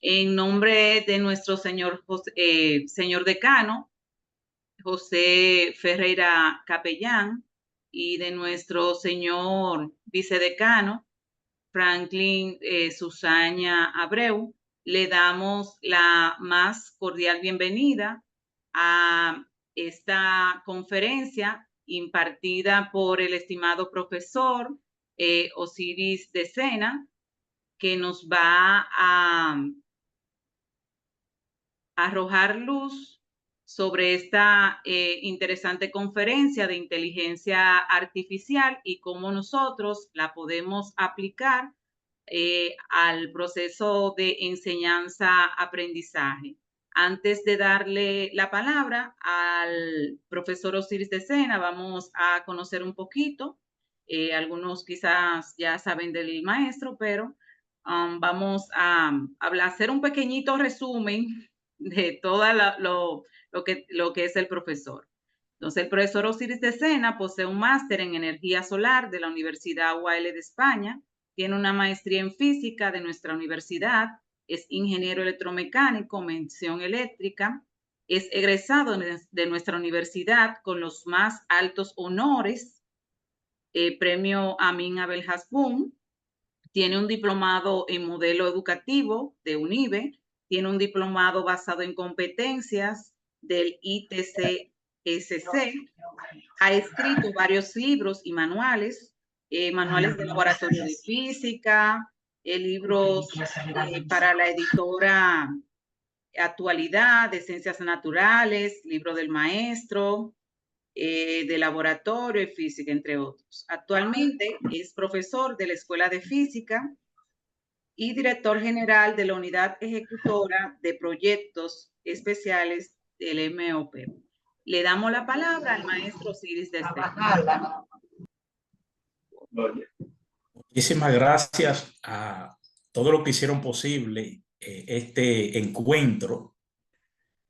En nombre de nuestro señor decano, José Ferreira Capellán, y de nuestro señor vicedecano, Franklin Susaña Abreu, le damos la más cordial bienvenida a esta conferencia impartida por el estimado profesor Osiris Decena, que nos va a arrojar luz sobre esta interesante conferencia de inteligencia artificial y cómo nosotros la podemos aplicar al proceso de enseñanza-aprendizaje. Antes de darle la palabra al profesor Osiris Decena, vamos a conocer un poquito. Algunos quizás ya saben del maestro, pero vamos a hacer un pequeñito resumen de todo lo que es el profesor. Entonces, el profesor Osiris Decena posee un máster en energía solar de la Universidad UAL de España, tiene una maestría en física de nuestra universidad, es ingeniero electromecánico, mención eléctrica, es egresado de nuestra universidad con los más altos honores, premio Amin Abel Hasbun, tiene un diplomado en modelo educativo de UNIBE, tiene un diplomado basado en competencias del ITC-SC, ha escrito varios libros y manuales, manuales de laboratorio de física, libros para la editora Actualidad de Ciencias Naturales, libro del maestro, de laboratorio y física, entre otros. Actualmente es profesor de la Escuela de Física y director general de la Unidad Ejecutora de Proyectos Especiales del MOP. Le damos la palabra al maestro Osiris Decena. Muchísimas gracias a todos los que hicieron posible este encuentro,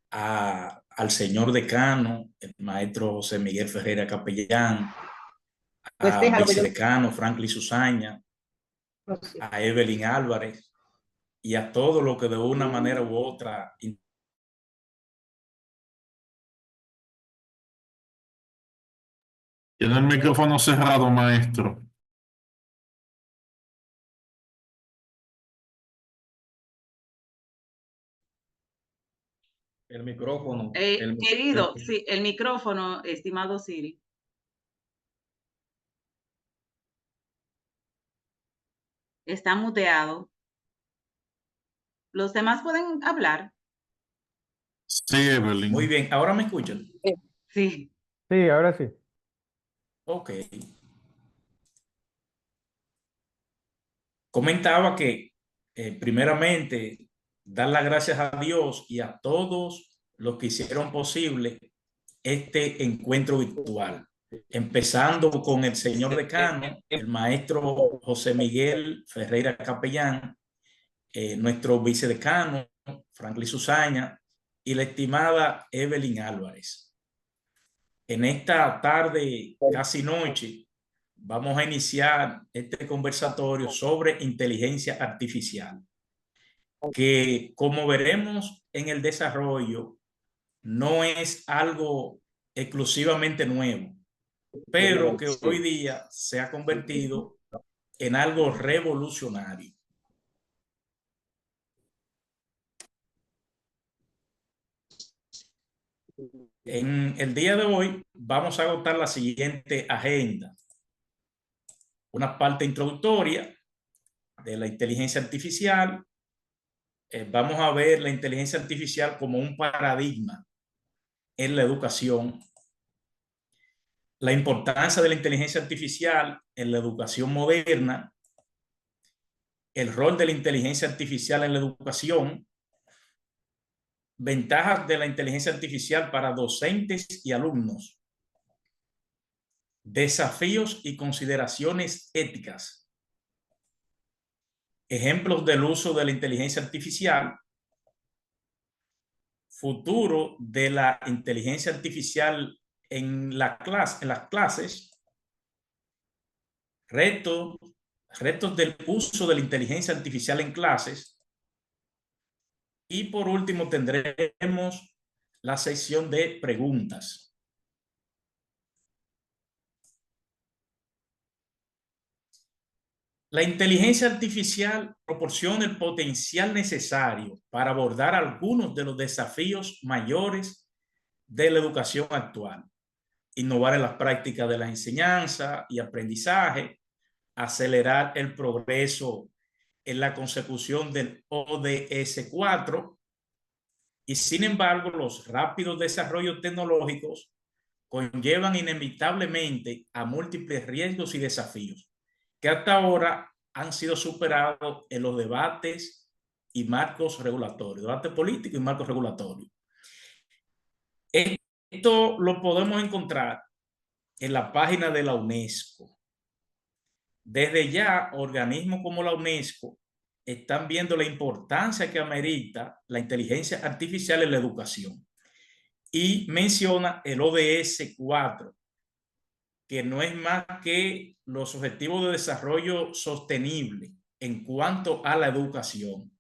al señor decano, el maestro José Miguel Ferreira Capellán, al vicedecano Franklin Susaña, a Evelyn Álvarez y a todos los que de una manera u otra Tiene el micrófono cerrado, maestro. el micrófono. Querido, sí, el micrófono, estimado Siri. Está muteado. ¿Los demás pueden hablar? Sí, Evelyn. Muy bien, ¿ahora me escuchan? Sí. Sí, ahora sí. Ok. Comentaba que primeramente dar las gracias a Dios y a todos los que hicieron posible este encuentro virtual, empezando con el señor decano, el maestro José Miguel Ferreira Capellán, nuestro vicedecano Franklin Susaña y la estimada Evelyn Álvarez. En esta tarde, casi noche, vamos a iniciar este conversatorio sobre inteligencia artificial, que como veremos en el desarrollo, no es algo exclusivamente nuevo, pero que hoy día se ha convertido en algo revolucionario. En el día de hoy vamos a agotar la siguiente agenda. Una parte introductoria de la inteligencia artificial. Vamos a ver la inteligencia artificial como un paradigma en la educación. La importancia de la inteligencia artificial en la educación moderna. El rol de la inteligencia artificial en la educación. Ventajas de la inteligencia artificial para docentes y alumnos. Desafíos y consideraciones éticas. Ejemplos del uso de la inteligencia artificial. Futuro de la inteligencia artificial en las clases. Retos del uso de la inteligencia artificial en clases. Y por último tendremos la sección de preguntas. La inteligencia artificial proporciona el potencial necesario para abordar algunos de los desafíos mayores de la educación actual. Innovar en las prácticas de la enseñanza y aprendizaje, acelerar el progreso en la consecución del ODS 4, y sin embargo los rápidos desarrollos tecnológicos conllevan inevitablemente a múltiples riesgos y desafíos que hasta ahora han sido superados en los debates y marcos regulatorios, debate político y marcos regulatorios. Esto lo podemos encontrar en la página de la UNESCO. Desde ya, organismos como la UNESCO están viendo la importancia que amerita la inteligencia artificial en la educación y menciona el ODS 4, que no es más que los Objetivos de Desarrollo Sostenible en cuanto a la educación,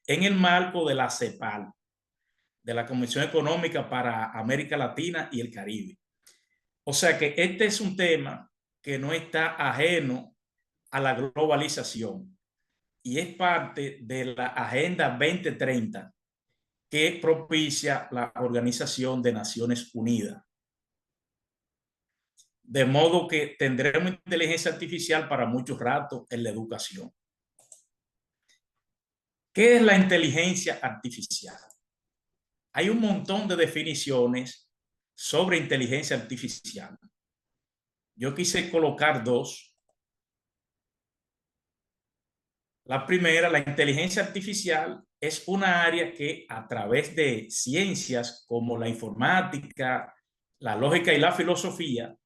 en el marco de la CEPAL, de la Comisión Económica para América Latina y el Caribe. O sea que este es un tema que no está ajeno a la globalización y es parte de la Agenda 2030 que propicia la Organización de Naciones Unidas. De modo que tendremos inteligencia artificial para mucho rato en la educación. ¿Qué es la inteligencia artificial? Hay un montón de definiciones sobre inteligencia artificial. Yo quise colocar dos. La primera, la inteligencia artificial es una área que a través de ciencias como la informática, la lógica y la filosofía,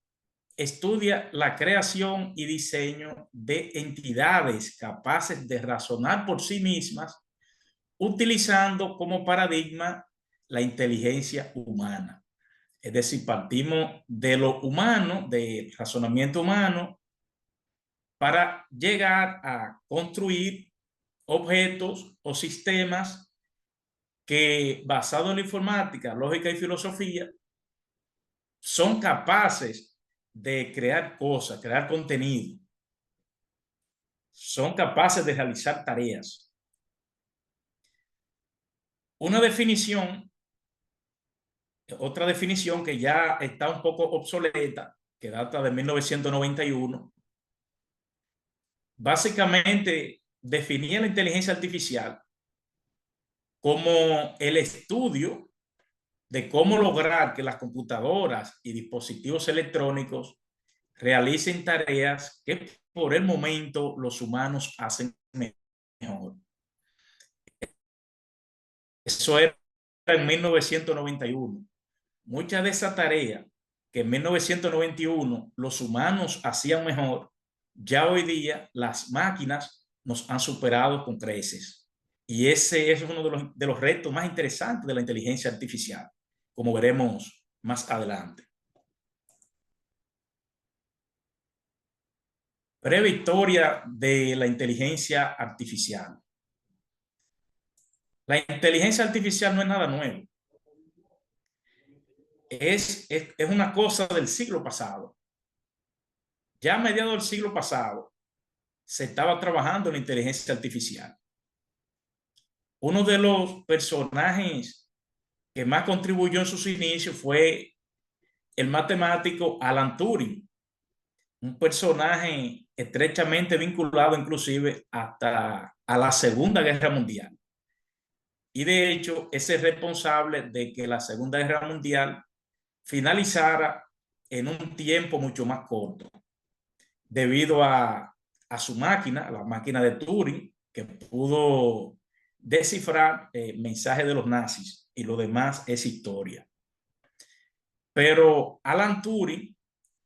estudia la creación y diseño de entidades capaces de razonar por sí mismas, utilizando como paradigma la inteligencia humana. Es decir, partimos de lo humano, del razonamiento humano, para llegar a construir objetos o sistemas que, basados en la informática, lógica y filosofía, son capaces de crear cosas, crear contenido, son capaces de realizar tareas. Una definición, otra definición que ya está un poco obsoleta, que data de 1991, básicamente definía la inteligencia artificial como el estudio de cómo lograr que las computadoras y dispositivos electrónicos realicen tareas que por el momento los humanos hacen mejor. Eso era en 1991. Muchas de esas tareas que en 1991 los humanos hacían mejor, ya hoy día las máquinas nos han superado con creces. Y ese es uno de los retos más interesantes de la inteligencia artificial, como veremos más adelante. Breve historia de la inteligencia artificial. La inteligencia artificial no es nada nuevo. Es una cosa del siglo pasado. Ya a mediados del siglo pasado se estaba trabajando en la inteligencia artificial. Uno de los personajes que más contribuyó en sus inicios fue el matemático Alan Turing, un personaje estrechamente vinculado inclusive hasta a la Segunda Guerra Mundial. Y de hecho es el responsable de que la Segunda Guerra Mundial finalizara en un tiempo mucho más corto, debido a su máquina, la máquina de Turing, que pudo descifrar mensajes de los nazis, y lo demás es historia. Pero Alan Turing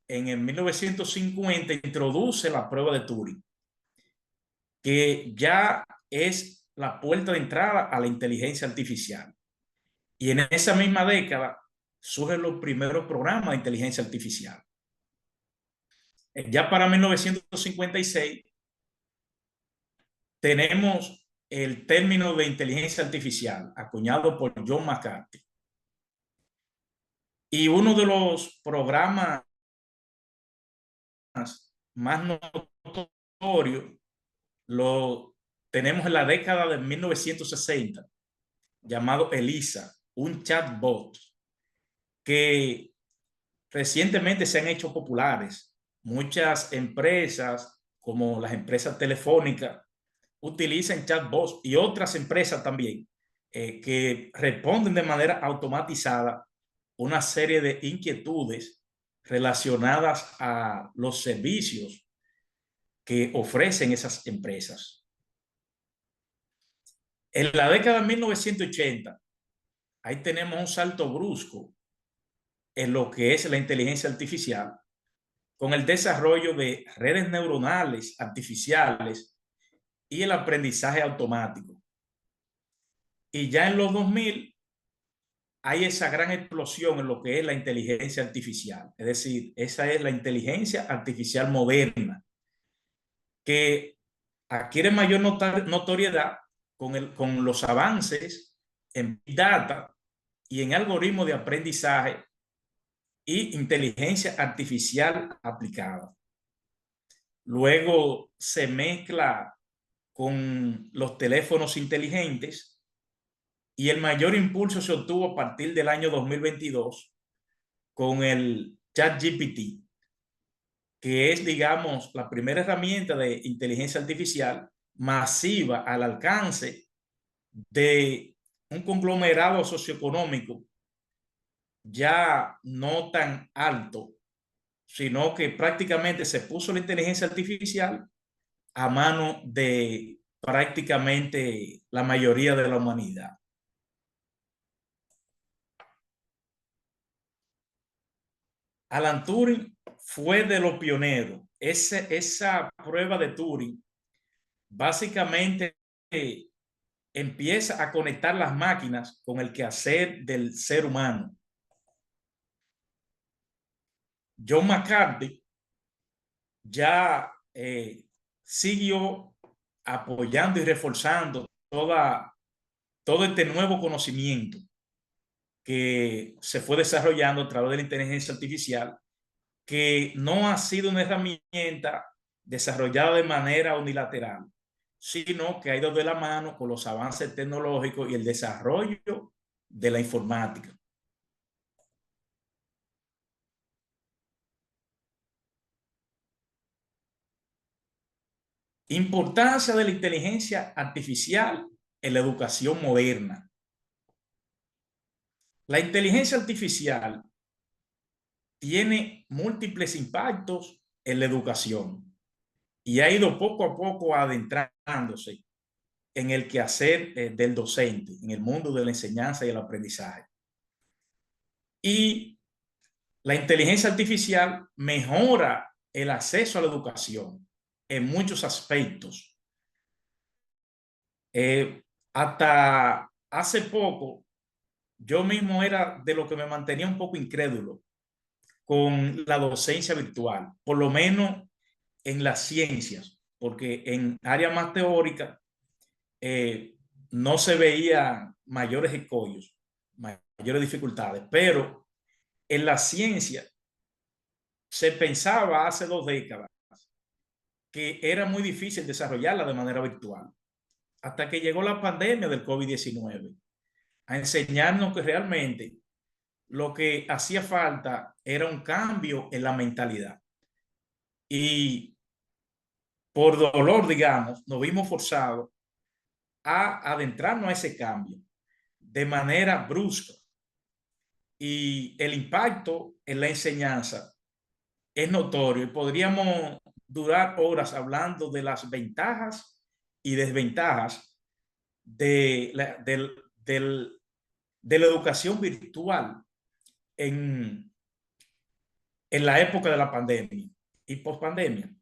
en el 1950 introduce la prueba de Turing, que ya es la puerta de entrada a la inteligencia artificial. Y en esa misma década surgen los primeros programas de inteligencia artificial. Ya para 1956 tenemos el término de inteligencia artificial, acuñado por John McCarthy. Y uno de los programas más notorios lo tenemos en la década de 1960, llamado ELIZA, un chatbot que recientemente se han hecho populares. Muchas empresas, como las empresas telefónicas, utilizan chatbots y otras empresas también que responden de manera automatizada una serie de inquietudes relacionadas a los servicios que ofrecen esas empresas. En la década de 1980, ahí tenemos un salto brusco en lo que es la inteligencia artificial, con el desarrollo de redes neuronales artificiales y el aprendizaje automático. Y ya en los 2000 hay esa gran explosión en lo que es la inteligencia artificial. Es decir, esa es la inteligencia artificial moderna, que adquiere mayor notoriedad con los avances en Big Data y en algoritmos de aprendizaje y inteligencia artificial aplicada. Luego se mezcla con los teléfonos inteligentes y el mayor impulso se obtuvo a partir del año 2022 con el ChatGPT, que es, digamos, la primera herramienta de inteligencia artificial masiva al alcance de un conglomerado socioeconómico ya no tan alto, sino que prácticamente se puso la inteligencia artificial a mano de prácticamente la mayoría de la humanidad. Alan Turing fue de los pioneros. Esa prueba de Turing básicamente empieza a conectar las máquinas con el quehacer del ser humano. John McCarthy ya siguió apoyando y reforzando todo este nuevo conocimiento que se fue desarrollando a través de la inteligencia artificial, que no ha sido una herramienta desarrollada de manera unilateral, sino que ha ido de la mano con los avances tecnológicos y el desarrollo de la informática. Importancia de la inteligencia artificial en la educación moderna. La inteligencia artificial tiene múltiples impactos en la educación y ha ido poco a poco adentrándose en el quehacer del docente, en el mundo de la enseñanza y el aprendizaje. Y la inteligencia artificial mejora el acceso a la educación en muchos aspectos. Hasta hace poco, yo mismo era de lo que me mantenía un poco incrédulo con la docencia virtual, por lo menos en las ciencias, porque en áreas más teóricas no se veían mayores escollos, mayores dificultades, pero en la ciencia se pensaba hace 2 décadas que era muy difícil desarrollarla de manera virtual, hasta que llegó la pandemia del COVID-19 a enseñarnos que realmente lo que hacía falta era un cambio en la mentalidad. Y por dolor, digamos, nos vimos forzados a adentrarnos a ese cambio de manera brusca. Y el impacto en la enseñanza es notorio y podríamos durar horas hablando de las ventajas y desventajas de la educación virtual en la época de la pandemia y pospandemia.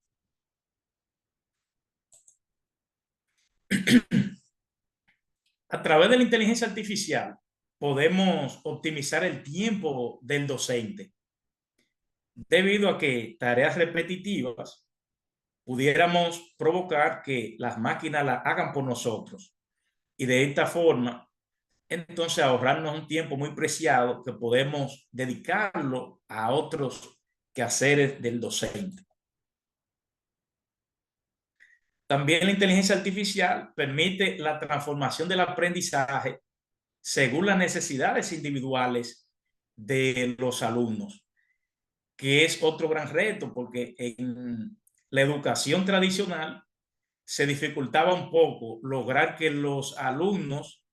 A través de la inteligencia artificial podemos optimizar el tiempo del docente, debido a que tareas repetitivas pudiéramos provocar que las máquinas las hagan por nosotros. y de esta forma, entonces ahorrarnos un tiempo muy preciado que podemos dedicarlo a otros quehaceres del docente. También la inteligencia artificial permite la transformación del aprendizaje según las necesidades individuales de los alumnos, que es otro gran reto, porque en la educación tradicional se dificultaba un poco lograr que los alumnos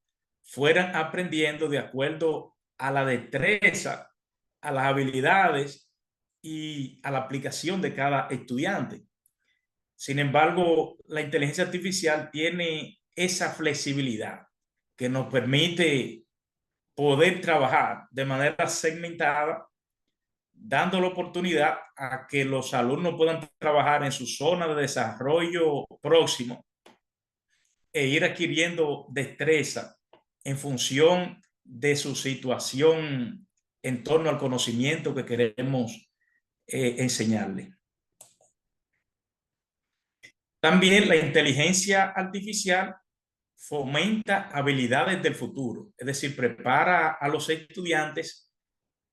fueran aprendiendo de acuerdo a la destreza, a las habilidades y a la aplicación de cada estudiante. Sin embargo, la inteligencia artificial tiene esa flexibilidad que nos permite poder trabajar de manera segmentada, dando la oportunidad a que los alumnos puedan trabajar en su zona de desarrollo próximo e ir adquiriendo destreza en función de su situación en torno al conocimiento que queremos enseñarle. También la inteligencia artificial fomenta habilidades del futuro, es decir, prepara a los estudiantes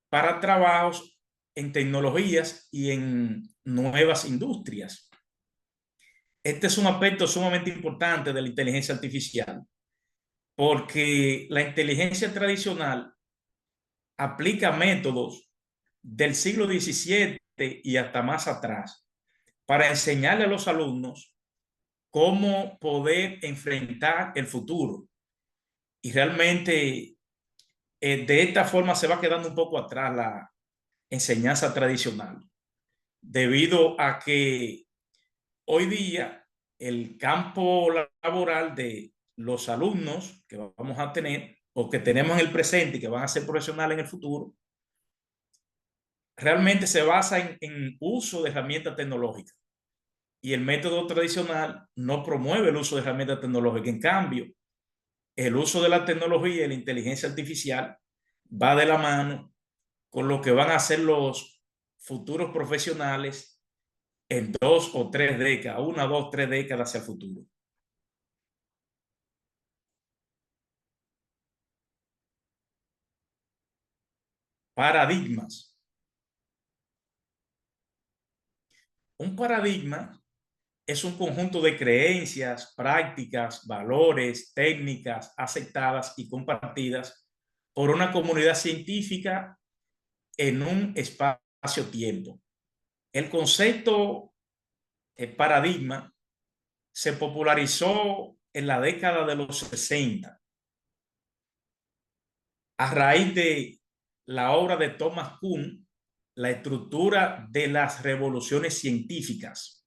para trabajos en tecnologías y en nuevas industrias. Este es un aspecto sumamente importante de la inteligencia artificial, porque la inteligencia tradicional aplica métodos del siglo XVII y hasta más atrás para enseñarle a los alumnos cómo poder enfrentar el futuro. Y realmente de esta forma se va quedando un poco atrás la enseñanza tradicional, debido a que hoy día el campo laboral de los alumnos que vamos a tener o que tenemos en el presente y que van a ser profesionales en el futuro, realmente se basa en uso de herramientas tecnológicas. Y el método tradicional no promueve el uso de herramientas tecnológicas. En cambio, el uso de la tecnología y la inteligencia artificial va de la mano con lo que van a hacer los futuros profesionales en 2 o 3 décadas, 1, 2, 3 décadas hacia el futuro. Paradigmas. Un paradigma es un conjunto de creencias, prácticas, valores, técnicas aceptadas y compartidas por una comunidad científica en un espacio-tiempo. El concepto paradigma se popularizó en la década de los 60 a raíz de la obra de Thomas Kuhn, La estructura de las revoluciones científicas.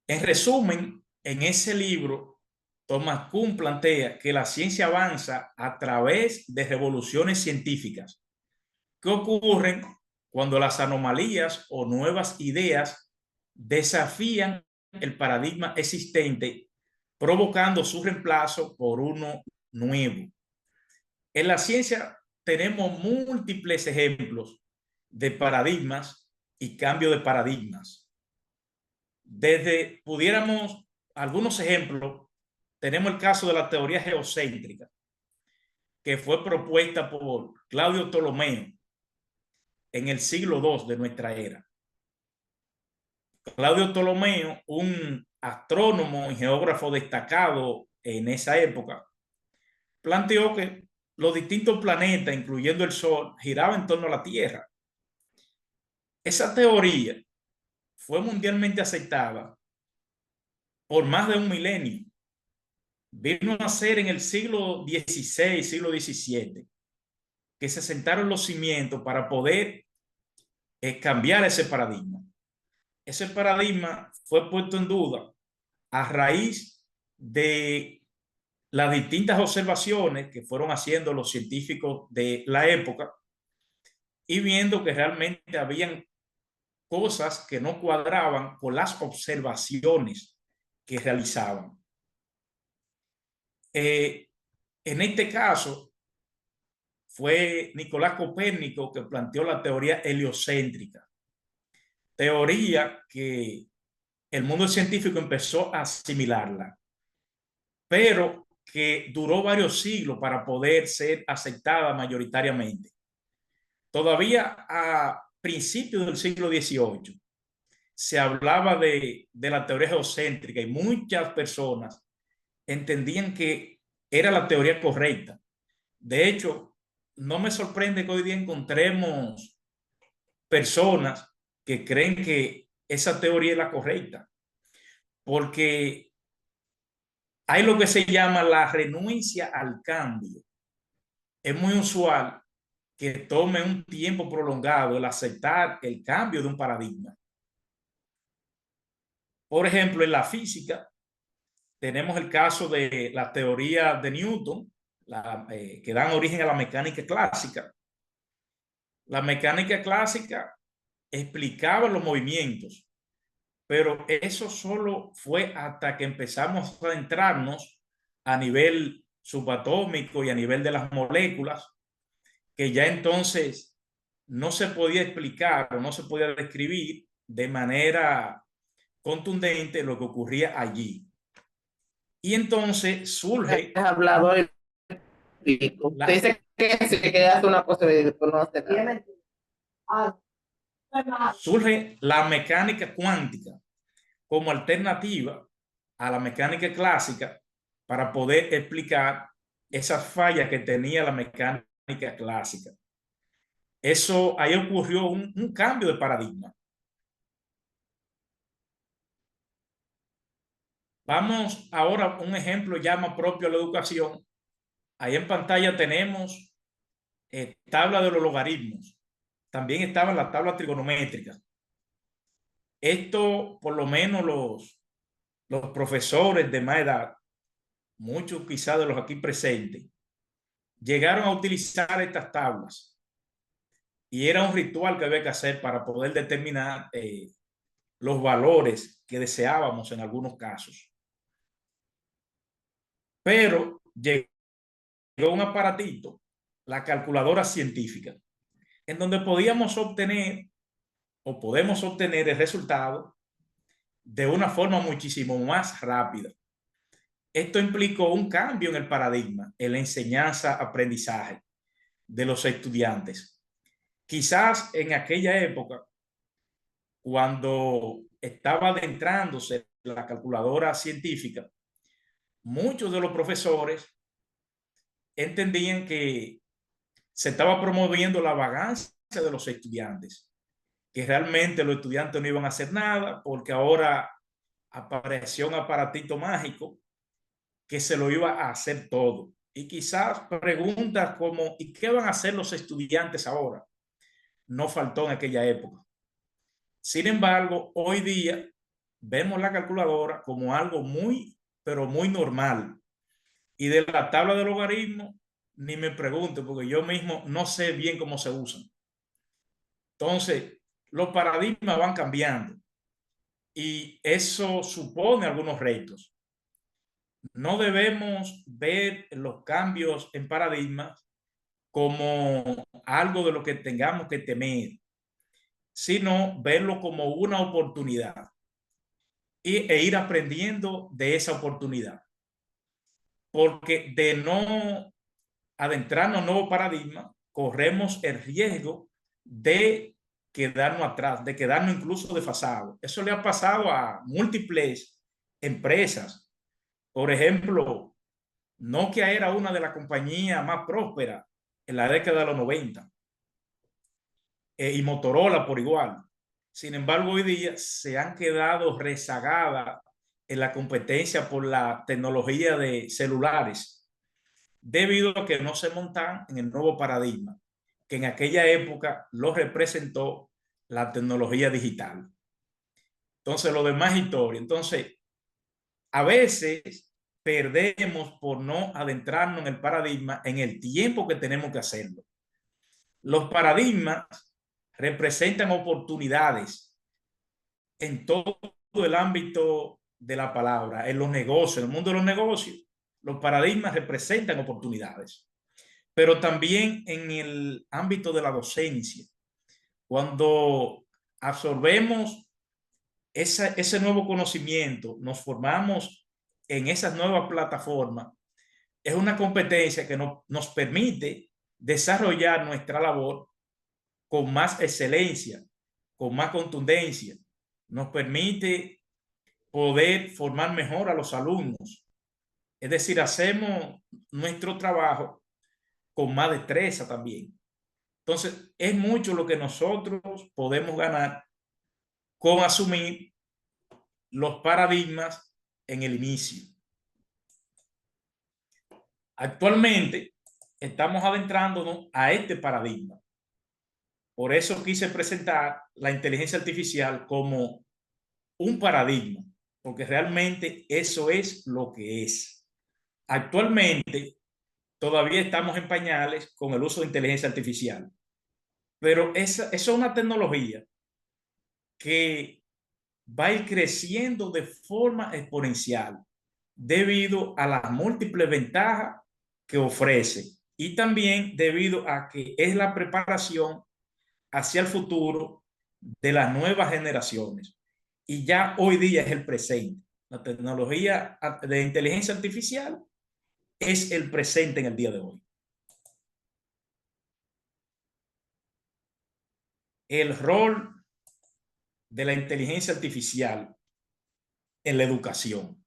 En resumen, en ese libro, Thomas Kuhn plantea que la ciencia avanza a través de revoluciones científicas que ocurren cuando las anomalías o nuevas ideas desafían el paradigma existente, provocando su reemplazo por uno nuevo. En la ciencia tenemos múltiples ejemplos de paradigmas y cambio de paradigmas. Desde, pudiéramos, algunos ejemplos, tenemos el caso de la teoría geocéntrica, que fue propuesta por Claudio Ptolomeo en el siglo II de nuestra era. Claudio Ptolomeo, un astrónomo y geógrafo destacado en esa época, planteó que los distintos planetas, incluyendo el Sol, giraban en torno a la Tierra. Esa teoría fue mundialmente aceptada por más de un milenio. Vino a ser en el siglo XVI, siglo XVII, que se sentaron los cimientos para poder cambiar ese paradigma. Ese paradigma fue puesto en duda a raíz de las distintas observaciones que fueron haciendo los científicos de la época y viendo que realmente habían cosas que no cuadraban con las observaciones que realizaban. En este caso, fue Nicolás Copérnico que planteó la teoría heliocéntrica, teoría que el mundo científico empezó a asimilarla, pero que duró varios siglos para poder ser aceptada mayoritariamente. Todavía a principios del siglo XVIII se hablaba de la teoría geocéntrica y muchas personas entendían que era la teoría correcta. De hecho, no me sorprende que hoy día encontremos personas que creen que esa teoría es la correcta, porque hay lo que se llama la renuncia al cambio. Es muy usual que tome un tiempo prolongado el aceptar el cambio de un paradigma. Por ejemplo, en la física tenemos el caso de la teoría de Newton, que dan origen a la mecánica clásica. La mecánica clásica explicaba los movimientos, pero eso solo fue hasta que empezamos a adentrarnos a nivel subatómico y a nivel de las moléculas, que ya entonces no se podía explicar o no se podía describir de manera contundente lo que ocurría allí. Y entonces surge Has hablado el pico. Usted dice que se queda una cosa y después no hace nada. surge la mecánica cuántica como alternativa a la mecánica clásica para poder explicar esas fallas que tenía la mecánica clásica. Eso, ahí ocurrió un cambio de paradigma. Vamos ahora a un ejemplo ya más propio de la educación. Ahí en pantalla tenemos tabla de los logaritmos. También estaban las tablas trigonométricas. Esto, por lo menos los profesores de más edad, muchos quizás de los aquí presentes, llegaron a utilizar estas tablas. Y era un ritual que había que hacer para poder determinar los valores que deseábamos en algunos casos. Pero llegó un aparatito, la calculadora científica, en donde podíamos obtener o podemos obtener el resultado de una forma muchísimo más rápida. Esto implicó un cambio en el paradigma, en la enseñanza-aprendizaje de los estudiantes. Quizás en aquella época, cuando estaba adentrándose la calculadora científica, muchos de los profesores entendían que se estaba promoviendo la vagancia de los estudiantes, que realmente los estudiantes no iban a hacer nada porque ahora apareció un aparatito mágico que se lo iba a hacer todo. Y quizás preguntas como, ¿y qué van a hacer los estudiantes ahora? No faltó en aquella época. Sin embargo, hoy día vemos la calculadora como algo muy, pero muy normal. Y de la tabla de logaritmos, ni me pregunto, porque yo mismo no sé bien cómo se usan. Entonces, los paradigmas van cambiando y eso supone algunos retos. No debemos ver los cambios en paradigmas como algo de lo que tengamos que temer, sino verlo como una oportunidad e ir aprendiendo de esa oportunidad. Porque de no adentrarnos en un nuevo paradigma, corremos el riesgo de quedarnos atrás, de quedarnos incluso desfasados. Eso le ha pasado a múltiples empresas. Por ejemplo, Nokia era una de las compañías más prósperas en la década de los 90 y Motorola por igual. Sin embargo, hoy día se han quedado rezagadas en la competencia por la tecnología de celulares, debido a que no se montan en el nuevo paradigma, que en aquella época lo representó la tecnología digital. Entonces, lo demás es historia. Entonces, a veces perdemos por no adentrarnos en el paradigma en el tiempo que tenemos que hacerlo. Los paradigmas representan oportunidades en todo el ámbito de la palabra, en los negocios, en el mundo de los negocios. Los paradigmas representan oportunidades, pero también en el ámbito de la docencia. Cuando absorbemos ese nuevo conocimiento, nos formamos en esas nuevas plataformas, es una competencia que nos permite desarrollar nuestra labor con más excelencia, con más contundencia. Nos permite poder formar mejor a los alumnos. Es decir, hacemos nuestro trabajo con más destreza también. Entonces, es mucho lo que nosotros podemos ganar con asumir los paradigmas en el inicio. Actualmente estamos adentrándonos a este paradigma. Por eso quise presentar la inteligencia artificial como un paradigma, porque realmente eso es lo que es. Actualmente todavía estamos en pañales con el uso de inteligencia artificial, pero esa es una tecnología que va a ir creciendo de forma exponencial debido a las múltiples ventajas que ofrece y también debido a que es la preparación hacia el futuro de las nuevas generaciones. Y ya hoy día es el presente. La tecnología de inteligencia artificial es el presente en el día de hoy. El rol de la inteligencia artificial en la educación.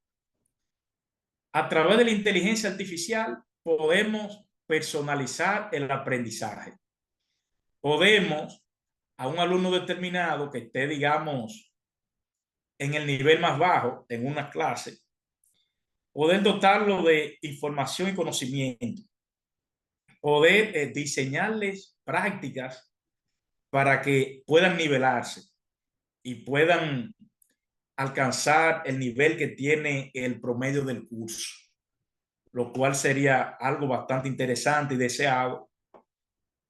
A través de la inteligencia artificial podemos personalizar el aprendizaje. Podemos a un alumno determinado que esté, digamos, en el nivel más bajo en una clase, poder dotarlo de información y conocimiento, poder diseñarles prácticas para que puedan nivelarse y puedan alcanzar el nivel que tiene el promedio del curso, lo cual sería algo bastante interesante y deseado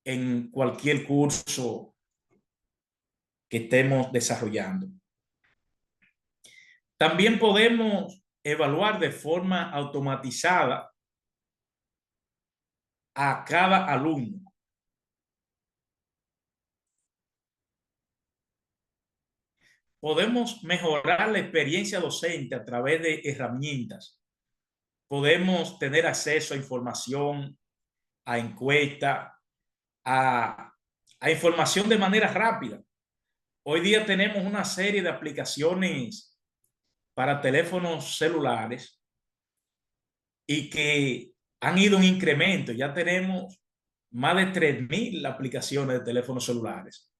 en cualquier curso que estemos desarrollando. También podemos evaluar de forma automatizada a cada alumno. Podemos mejorar la experiencia docente a través de herramientas. Podemos tener acceso a información, a encuestas, a información de manera rápida. Hoy día tenemos una serie de aplicaciones para teléfonos celulares y que han ido en incremento. Ya tenemos más de 3.000 aplicaciones de teléfonos celulares.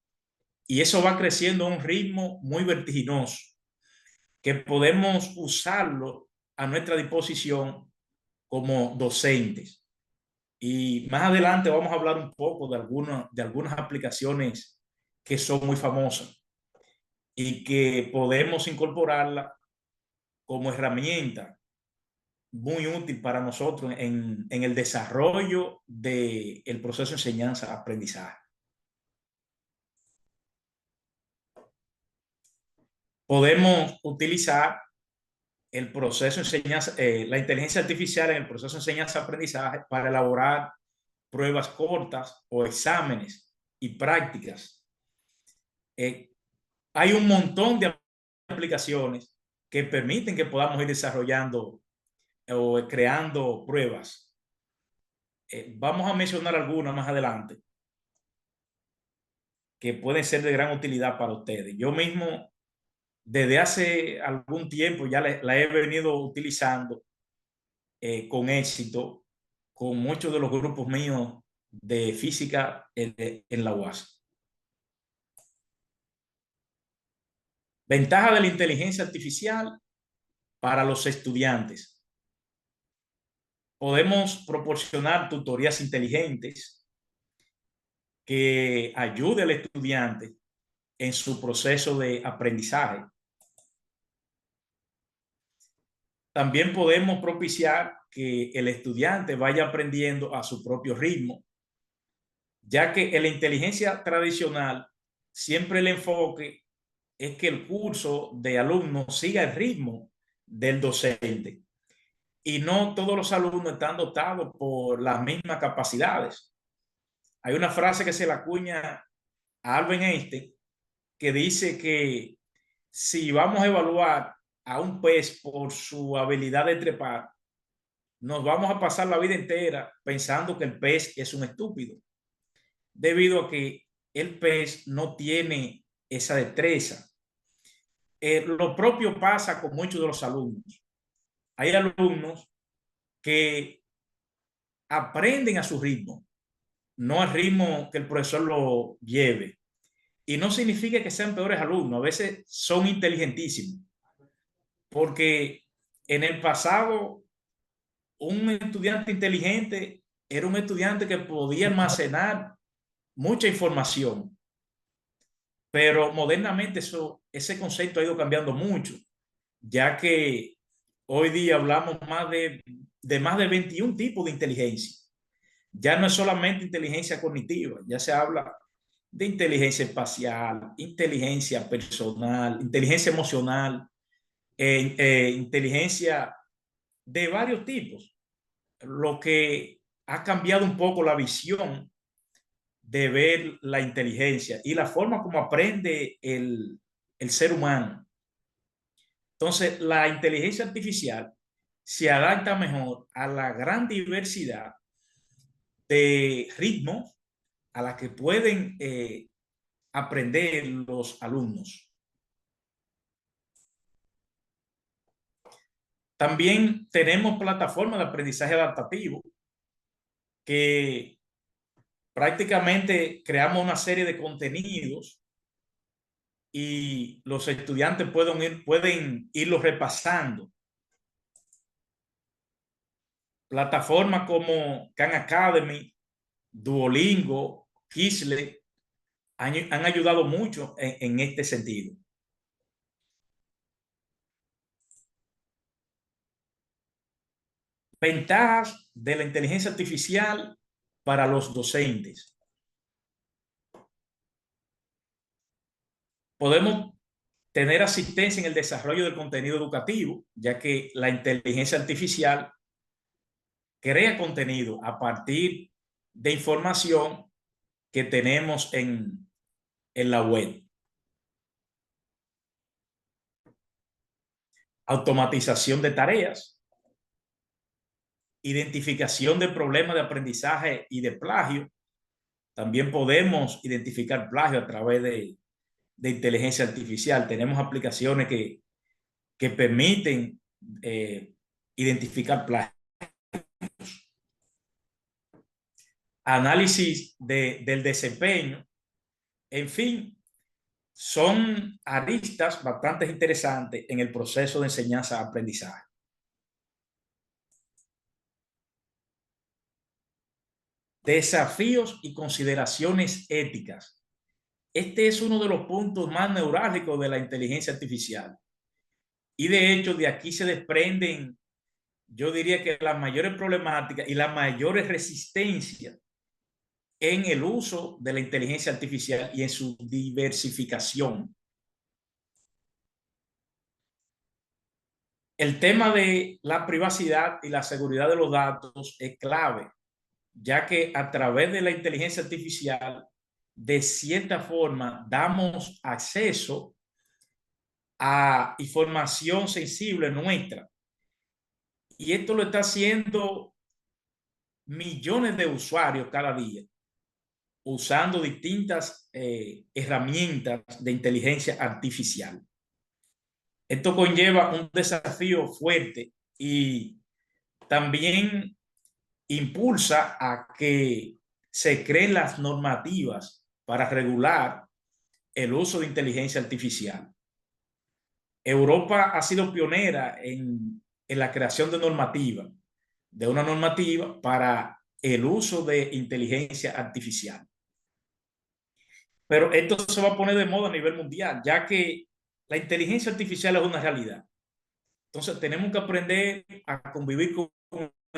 Y eso va creciendo a un ritmo muy vertiginoso, que podemos usarlo a nuestra disposición como docentes. Y más adelante vamos a hablar un poco de algunas aplicaciones que son muy famosas y que podemos incorporarla como herramienta muy útil para nosotros en el desarrollo del proceso de enseñanza-aprendizaje. Podemos utilizar el proceso de enseñanza, la inteligencia artificial en el proceso de enseñanza-aprendizaje para elaborar pruebas cortas o exámenes y prácticas. Hay un montón de aplicaciones que permiten que podamos ir desarrollando o creando pruebas. Vamos a mencionar algunas más adelante que pueden ser de gran utilidad para ustedes. Yo mismo, desde hace algún tiempo, ya la he venido utilizando con éxito con muchos de los grupos míos de física en la UAS. Ventaja de la inteligencia artificial para los estudiantes. Podemos proporcionar tutorías inteligentes que ayuden al estudiante en su proceso de aprendizaje. También podemos propiciar que el estudiante vaya aprendiendo a su propio ritmo, ya que en la inteligencia tradicional siempre el enfoque es que el curso de alumnos siga el ritmo del docente y no todos los alumnos están dotados por las mismas capacidades. Hay una frase que se la acuña a Albert Einstein que dice que si vamos a evaluar a un pez por su habilidad de trepar, nos vamos a pasar la vida entera pensando que el pez es un estúpido, debido a que el pez no tiene esa destreza. Lo propio pasa con muchos de los alumnos. Hay alumnos que aprenden a su ritmo, no al ritmo que el profesor lo lleve. Y no significa que sean peores alumnos, a veces son inteligentísimos, porque en el pasado un estudiante inteligente era un estudiante que podía almacenar mucha información, pero modernamente ese concepto ha ido cambiando mucho, ya que hoy día hablamos más de 21 tipos de inteligencia. Ya no es solamente inteligencia cognitiva, ya se habla de inteligencia espacial, inteligencia personal, inteligencia emocional, inteligencia de varios tipos, lo que ha cambiado un poco la visión de ver la inteligencia y la forma como aprende el ser humano. Entonces, la inteligencia artificial se adapta mejor a la gran diversidad de ritmos a la que pueden aprender los alumnos. También tenemos plataformas de aprendizaje adaptativo que prácticamente creamos una serie de contenidos y los estudiantes pueden irlos repasando. Plataformas como Khan Academy, Duolingo, Quizlet han ayudado mucho en este sentido. Ventajas de la inteligencia artificial para los docentes. Podemos tener asistencia en el desarrollo del contenido educativo, ya que la inteligencia artificial crea contenido a partir de información que tenemos en la web. Automatización de tareas, identificación de problemas de aprendizaje y de plagio. También podemos identificar plagio a través de inteligencia artificial. Tenemos aplicaciones que permiten identificar plagios. Análisis del desempeño. En fin, son aristas bastante interesantes en el proceso de enseñanza-aprendizaje. Desafíos y consideraciones éticas. Este es uno de los puntos más neurálgicos de la inteligencia artificial. Y de hecho, de aquí se desprenden, yo diría que las mayores problemáticas y las mayores resistencias en el uso de la inteligencia artificial y en su diversificación. El tema de la privacidad y la seguridad de los datos es clave, ya que a través de la inteligencia artificial, de cierta forma, damos acceso a información sensible nuestra. Y esto lo está haciendo millones de usuarios cada día, usando distintas herramientas de inteligencia artificial. Esto conlleva un desafío fuerte y también impulsa a que se creen las normativas para regular el uso de inteligencia artificial. Europa ha sido pionera en la creación de una normativa para el uso de inteligencia artificial. Pero esto se va a poner de moda a nivel mundial, ya que la inteligencia artificial es una realidad. Entonces tenemos que aprender a convivir con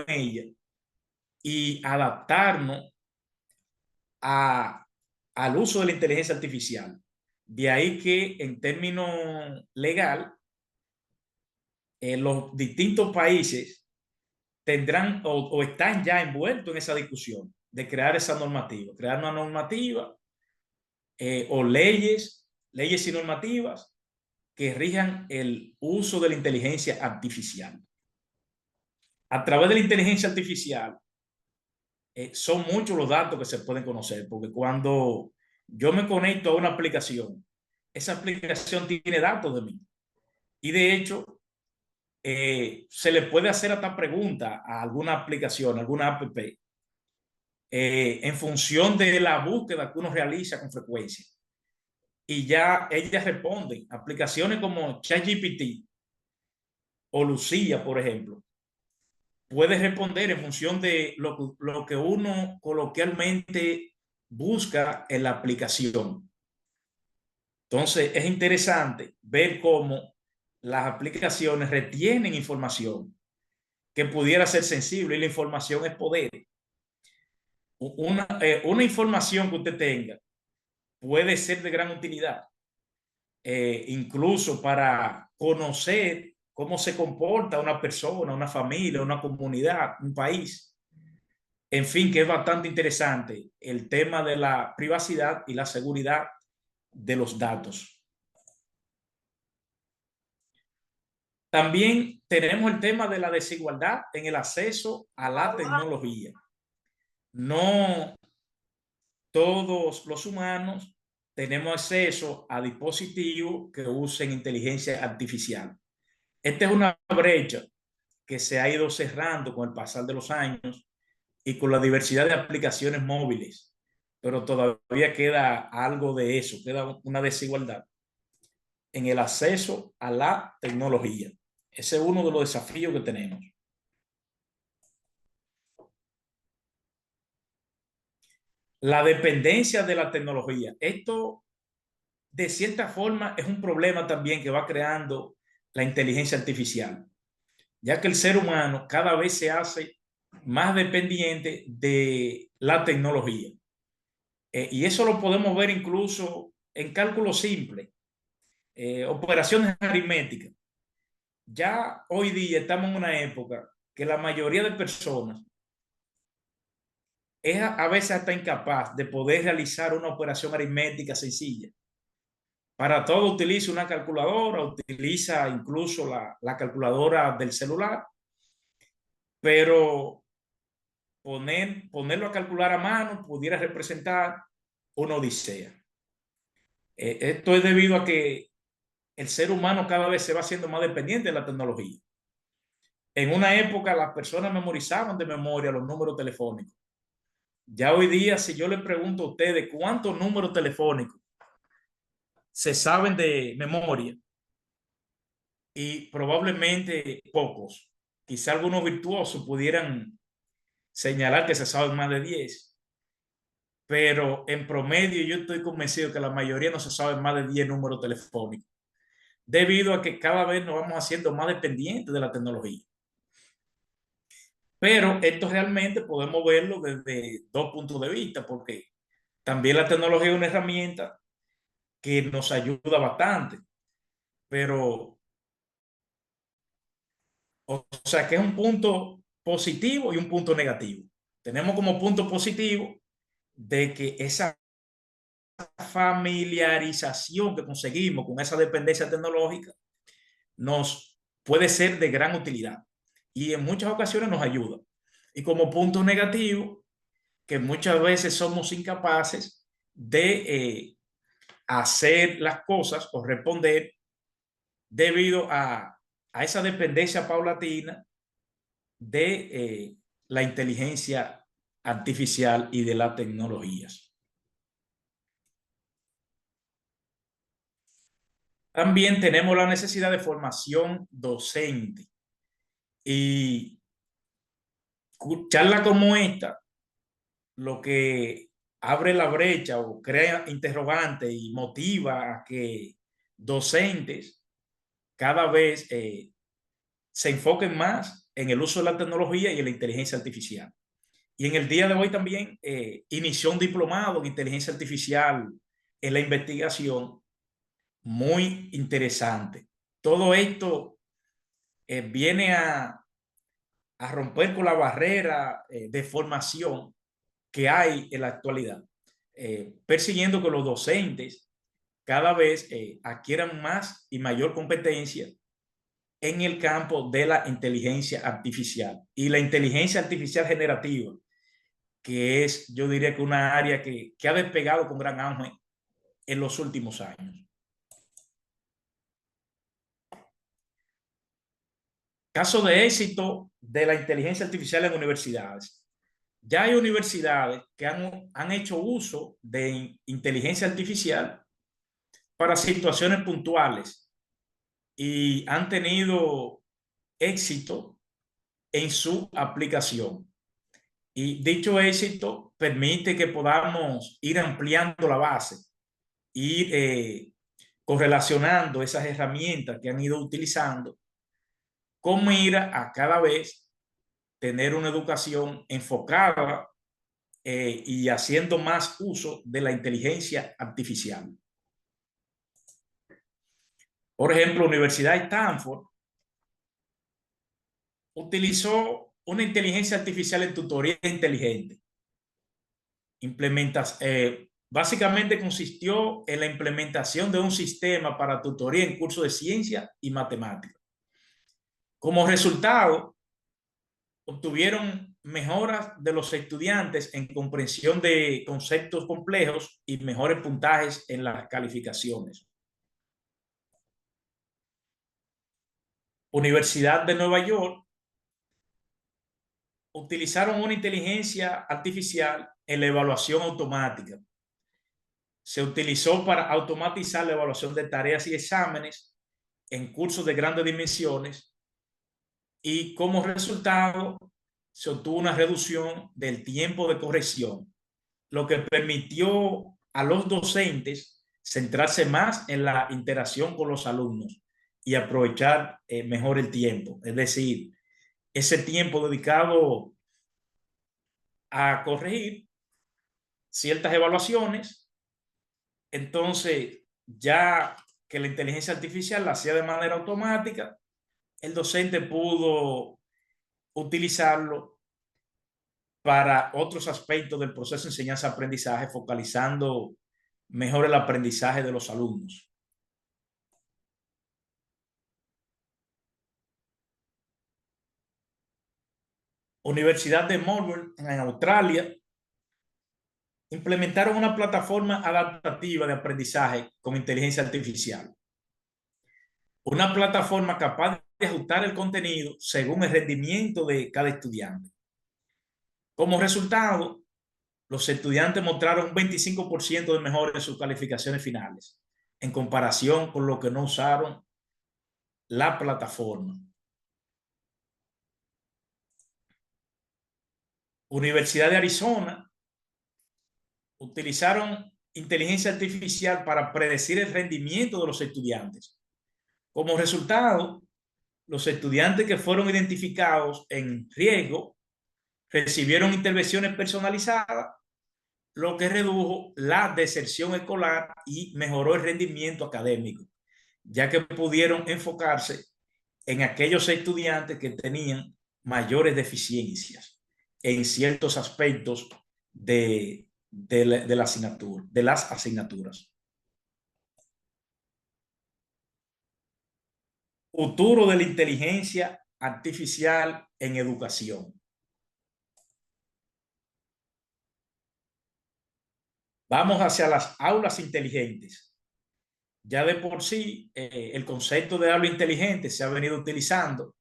ella y adaptarnos al uso de la inteligencia artificial. De ahí que en términos legal, los distintos países tendrán o están ya envueltos en esa discusión de crear esa normativa, crear una normativa o leyes y normativas que rijan el uso de la inteligencia artificial. A través de la inteligencia artificial, son muchos los datos que se pueden conocer, porque cuando yo me conecto a una aplicación, esa aplicación tiene datos de mí. Y de hecho, se le puede hacer hasta pregunta a alguna aplicación, alguna app, en función de la búsqueda que uno realiza con frecuencia. Y ya ellas responden. Aplicaciones como ChatGPT o Lucía, por ejemplo, puede responder en función de lo que uno coloquialmente busca en la aplicación. Entonces, es interesante ver cómo las aplicaciones retienen información que pudiera ser sensible, y la información es poder. Una información que usted tenga puede ser de gran utilidad, incluso para conocer cómo se comporta una persona, una familia, una comunidad, un país. En fin, que es bastante interesante el tema de la privacidad y la seguridad de los datos. También tenemos el tema de la desigualdad en el acceso a la tecnología. No todos los humanos tenemos acceso a dispositivos que usen inteligencia artificial. Esta es una brecha que se ha ido cerrando con el pasar de los años y con la diversidad de aplicaciones móviles, pero todavía queda algo de eso, queda una desigualdad en el acceso a la tecnología. Ese es uno de los desafíos que tenemos. La dependencia de la tecnología. Esto, de cierta forma, es un problema también que va creando la inteligencia artificial, ya que el ser humano cada vez se hace más dependiente de la tecnología. Y eso lo podemos ver incluso en cálculos simples, operaciones aritméticas. Ya hoy día estamos en una época que la mayoría de personas es a veces hasta incapaz de poder realizar una operación aritmética sencilla. Para todo utiliza una calculadora, utiliza incluso la calculadora del celular, pero ponerlo a calcular a mano pudiera representar una odisea. Esto es debido a que el ser humano cada vez se va haciendo más dependiente de la tecnología. En una época las personas memorizaban de memoria los números telefónicos. Ya hoy día, si yo le pregunto a ustedes cuántos números telefónicos se saben de memoria, y probablemente pocos, quizá algunos virtuosos pudieran señalar que se saben más de 10, pero en promedio yo estoy convencido que la mayoría no se saben más de 10 números telefónicos, debido a que cada vez nos vamos haciendo más dependientes de la tecnología. Pero esto realmente podemos verlo desde dos puntos de vista, porque también la tecnología es una herramienta que nos ayuda bastante, pero, o sea, que es un punto positivo y un punto negativo. Tenemos como punto positivo de que esa familiarización que conseguimos con esa dependencia tecnológica nos puede ser de gran utilidad y en muchas ocasiones nos ayuda. Y como punto negativo, que muchas veces somos incapaces de hacer las cosas o responder debido a esa dependencia paulatina de la inteligencia artificial y de las tecnologías. También tenemos la necesidad de formación docente, y charlas como esta lo que abre la brecha o crea interrogantes y motiva a que docentes cada vez se enfoquen más en el uso de la tecnología y en la inteligencia artificial. Y en el día de hoy también inició un diplomado en inteligencia artificial en la investigación, muy interesante. Todo esto viene a romper con la barrera de formación que hay en la actualidad, persiguiendo que los docentes cada vez adquieran más y mayor competencia en el campo de la inteligencia artificial y la inteligencia artificial generativa, que es, yo diría que una área que ha despegado con gran auge en los últimos años. Caso de éxito de la inteligencia artificial en universidades. Ya hay universidades que han hecho uso de inteligencia artificial para situaciones puntuales y han tenido éxito en su aplicación. Y dicho éxito permite que podamos ir ampliando la base, ir correlacionando esas herramientas que han ido utilizando, con mira a cada vez tener una educación enfocada y haciendo más uso de la inteligencia artificial. Por ejemplo, la Universidad de Stanford utilizó una inteligencia artificial en tutoría inteligente. Básicamente consistió en la implementación de un sistema para tutoría en cursos de ciencia y matemática. Como resultado, obtuvieron mejoras de los estudiantes en comprensión de conceptos complejos y mejores puntajes en las calificaciones. Universidad de Nueva York utilizaron una inteligencia artificial en la evaluación automática. Se utilizó para automatizar la evaluación de tareas y exámenes en cursos de grandes dimensiones y como resultado se obtuvo una reducción del tiempo de corrección, lo que permitió a los docentes centrarse más en la interacción con los alumnos y aprovechar mejor el tiempo. Es decir, ese tiempo dedicado a corregir ciertas evaluaciones, entonces ya que la inteligencia artificial la hacía de manera automática, el docente pudo utilizarlo para otros aspectos del proceso de enseñanza-aprendizaje, focalizando mejor el aprendizaje de los alumnos. Universidad de Melbourne, en Australia, implementaron una plataforma adaptativa de aprendizaje con inteligencia artificial. Una plataforma capaz de ajustar el contenido según el rendimiento de cada estudiante. Como resultado, los estudiantes mostraron un 25% de mejora en sus calificaciones finales, en comparación con los que no usaron la plataforma. Universidad de Arizona utilizaron inteligencia artificial para predecir el rendimiento de los estudiantes. Como resultado, los estudiantes que fueron identificados en riesgo recibieron intervenciones personalizadas, lo que redujo la deserción escolar y mejoró el rendimiento académico, ya que pudieron enfocarse en aquellos estudiantes que tenían mayores deficiencias en ciertos aspectos de las asignaturas. Futuro de la inteligencia artificial en educación. Vamos hacia las aulas inteligentes. Ya de por sí, el concepto de aula inteligente se ha venido utilizando,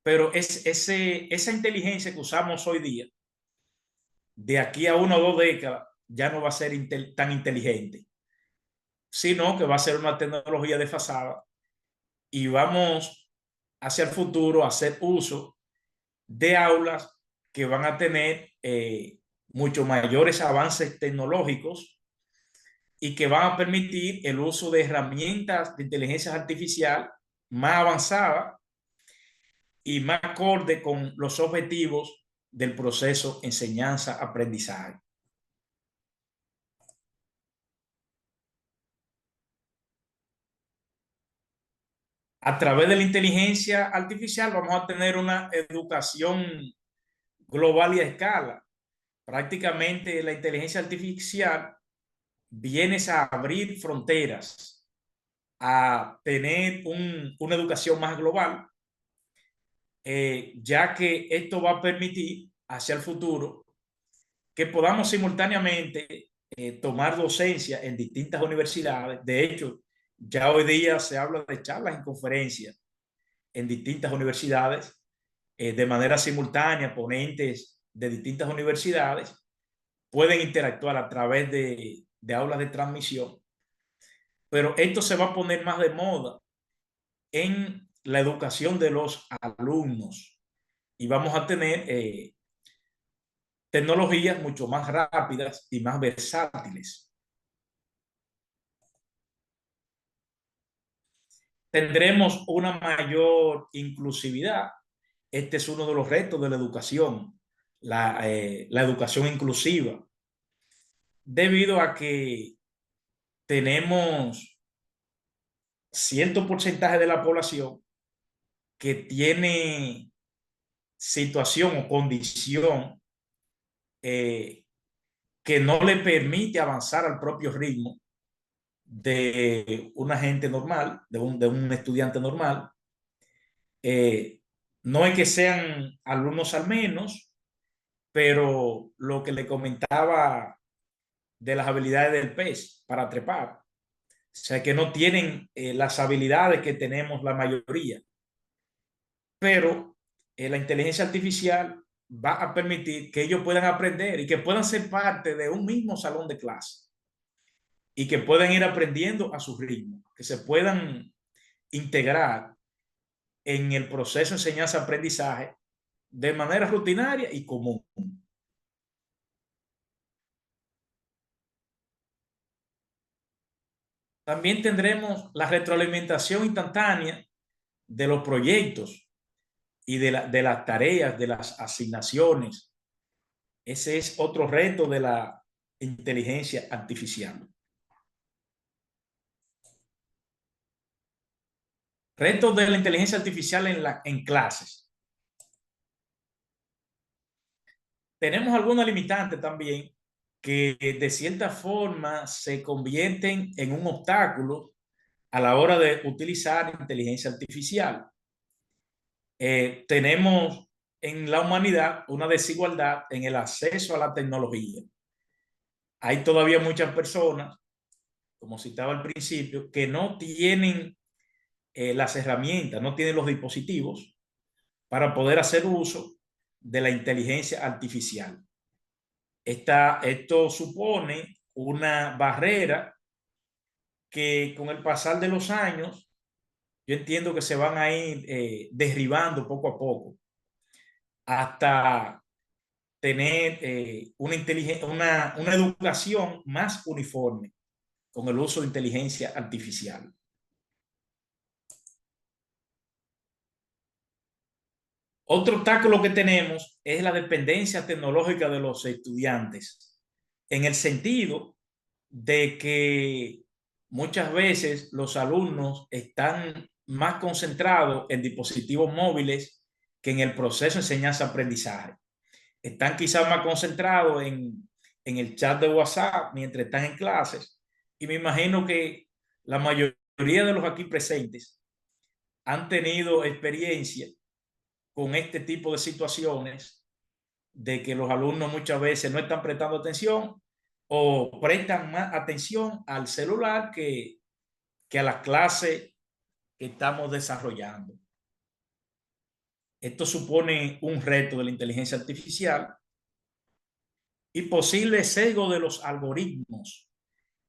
pero esa inteligencia que usamos hoy día, de aquí a 1 o 2 décadas, ya no va a ser tan inteligente, sino que va a ser una tecnología desfasada y vamos hacia el futuro a hacer uso de aulas que van a tener mucho mayores avances tecnológicos y que van a permitir el uso de herramientas de inteligencia artificial más avanzadas y más acorde con los objetivos del proceso enseñanza-aprendizaje. A través de la inteligencia artificial vamos a tener una educación global y a escala. Prácticamente la inteligencia artificial vienes a abrir fronteras, a tener una educación más global, ya que esto va a permitir hacia el futuro que podamos simultáneamente tomar docencia en distintas universidades. De hecho, ya hoy día se habla de charlas y conferencias en distintas universidades de manera simultánea. Ponentes de distintas universidades pueden interactuar a través de aulas de transmisión, pero esto se va a poner más de moda en la educación de los alumnos y vamos a tener tecnologías mucho más rápidas y más versátiles. Tendremos una mayor inclusividad. Este es uno de los retos de la educación, la educación inclusiva, debido a que tenemos cierto porcentaje de la población que tiene situación o condición que no le permite avanzar al propio ritmo de una gente normal, de un estudiante normal. No es que sean alumnos al menos, pero lo que le comentaba de las habilidades del pez para trepar, o sea que no tienen las habilidades que tenemos la mayoría, pero la inteligencia artificial va a permitir que ellos puedan aprender y que puedan ser parte de un mismo salón de clase y que puedan ir aprendiendo a su ritmo, que se puedan integrar en el proceso de enseñanza-aprendizaje de manera rutinaria y común. También tendremos la retroalimentación instantánea de los proyectos y de las tareas, de las asignaciones. Ese es otro reto de la inteligencia artificial. Retos de la inteligencia artificial en clases. Tenemos algunas limitantes también que de cierta forma se convierten en un obstáculo a la hora de utilizar inteligencia artificial. Tenemos en la humanidad una desigualdad en el acceso a la tecnología. Hay todavía muchas personas, como citaba al principio, que no tienen las herramientas, no tienen los dispositivos para poder hacer uso de la inteligencia artificial. Esto supone una barrera que con el pasar de los años, yo entiendo que se van a ir derribando poco a poco hasta tener una educación más uniforme con el uso de inteligencia artificial. Otro obstáculo que tenemos es la dependencia tecnológica de los estudiantes, en el sentido de que muchas veces los alumnos están más concentrados en dispositivos móviles que en el proceso de enseñanza-aprendizaje. Están quizás más concentrados en el chat de WhatsApp mientras están en clases. Y me imagino que la mayoría de los aquí presentes han tenido experiencia con este tipo de situaciones, de que los alumnos muchas veces no están prestando atención o prestan más atención al celular que a la clase que estamos desarrollando. Esto supone un reto de la inteligencia artificial y posible sesgo de los algoritmos.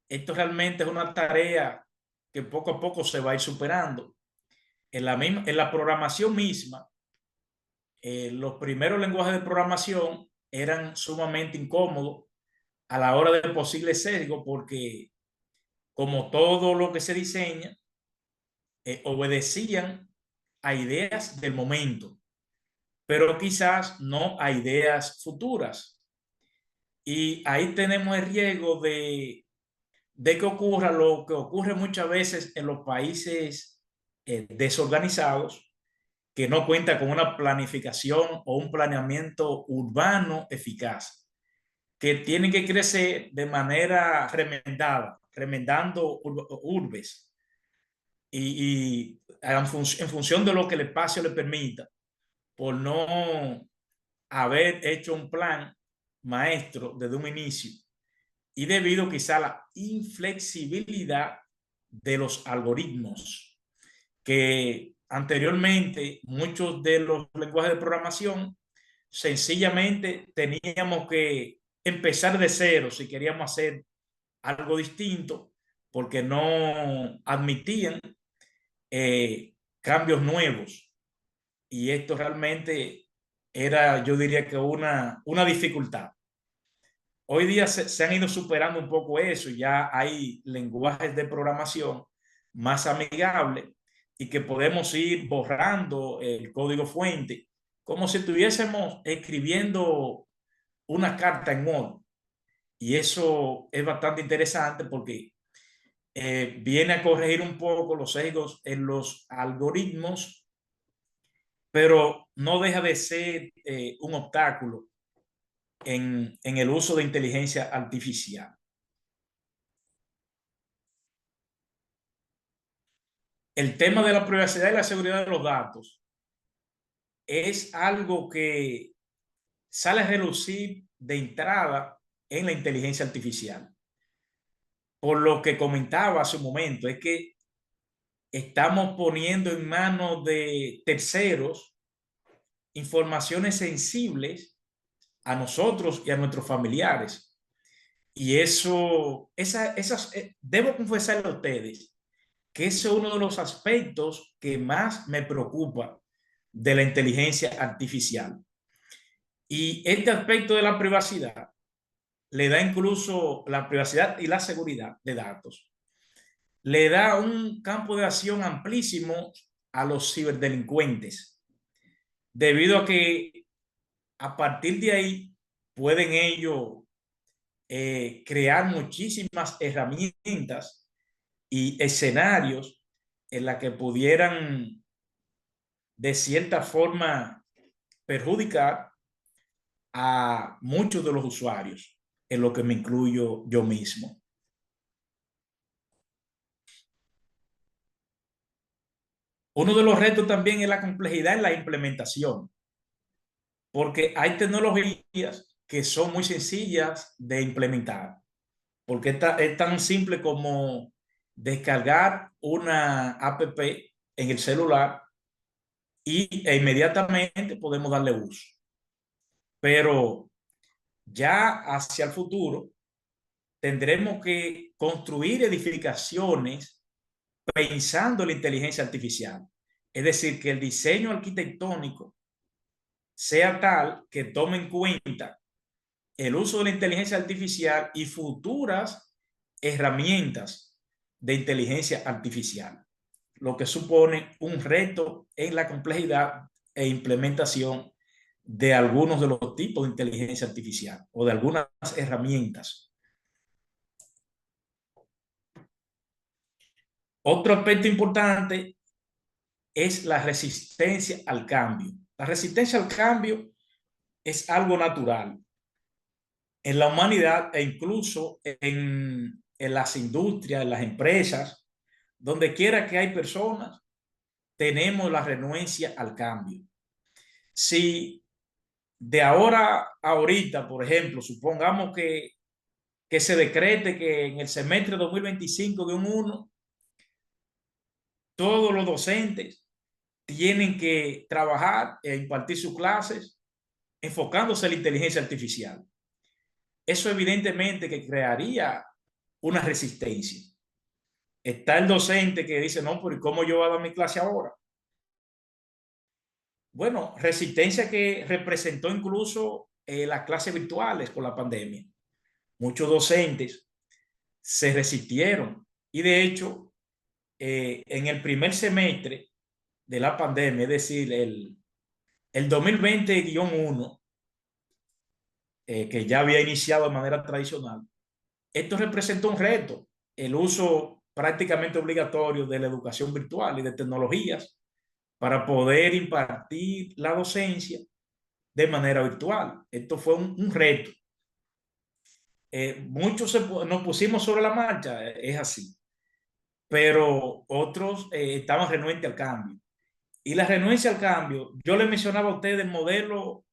Esto realmente es una tarea que poco a poco se va a ir superando. En la programación misma, los primeros lenguajes de programación eran sumamente incómodos a la hora de posible sesgo porque, como todo lo que se diseña, obedecían a ideas del momento, pero quizás no a ideas futuras. Y ahí tenemos el riesgo de que ocurra lo que ocurre muchas veces en los países desorganizados, que no cuenta con una planificación o un planeamiento urbano eficaz. que tienen que crecer de manera remendada, remendando urbes y en función de lo que el espacio le permita, por no haber hecho un plan maestro desde un inicio y debido quizá a la inflexibilidad de los algoritmos, que anteriormente muchos de los lenguajes de programación sencillamente teníamos que empezar de cero si queríamos hacer algo distinto, porque no admitían cambios nuevos. Y esto realmente era, yo diría que una dificultad. Hoy día se han ido superando un poco eso, ya hay lenguajes de programación más amigables y que podemos ir borrando el código fuente como si estuviésemos escribiendo una carta en Word. Y eso es bastante interesante porque viene a corregir un poco los sesgos en los algoritmos, pero no deja de ser un obstáculo en el uso de inteligencia artificial. El tema de la privacidad y la seguridad de los datos es algo que sale a relucir de entrada en la inteligencia artificial. Por lo que comentaba hace un momento, es que estamos poniendo en manos de terceros informaciones sensibles a nosotros y a nuestros familiares. Y debo confesarle a ustedes que ese es uno de los aspectos que más me preocupa de la inteligencia artificial. Y este aspecto de la privacidad le da incluso la privacidad y la seguridad de datos. Le da un campo de acción amplísimo a los ciberdelincuentes, debido a que a partir de ahí pueden ellos crear muchísimas herramientas y escenarios en la que pudieran de cierta forma perjudicar a muchos de los usuarios, en lo que me incluyo yo mismo. Uno de los retos también es la complejidad en la implementación, porque hay tecnologías que son muy sencillas de implementar, porque es tan simple como descargar una app en el celular e inmediatamente podemos darle uso. Pero ya hacia el futuro tendremos que construir edificaciones pensando en la inteligencia artificial. Es decir, que el diseño arquitectónico sea tal que tome en cuenta el uso de la inteligencia artificial y futuras herramientas de inteligencia artificial, lo que supone un reto en la complejidad e implementación de algunos de los tipos de inteligencia artificial o de algunas herramientas. Otro aspecto importante es la resistencia al cambio. La resistencia al cambio es algo natural en la humanidad e incluso en las industrias, en las empresas, donde quiera que hay personas, tenemos la renuencia al cambio. Si de ahora a ahorita, por ejemplo, supongamos que se decrete que en el semestre 2025 de un 1, todos los docentes tienen que trabajar e impartir sus clases enfocándose en la inteligencia artificial. Eso evidentemente que crearía una resistencia. Está el docente que dice, no, pero ¿cómo yo voy a dar mi clase ahora? Bueno, resistencia que representó incluso las clases virtuales con la pandemia. Muchos docentes se resistieron y de hecho en el primer semestre de la pandemia, es decir, el 2020-1, que ya había iniciado de manera tradicional, esto representó un reto, el uso prácticamente obligatorio de la educación virtual y de tecnologías para poder impartir la docencia de manera virtual. Esto fue un reto. Muchos nos pusimos sobre la marcha, es así, pero otros estaban renuentes al cambio. Y la renuencia al cambio, yo le mencionaba a usted el modelo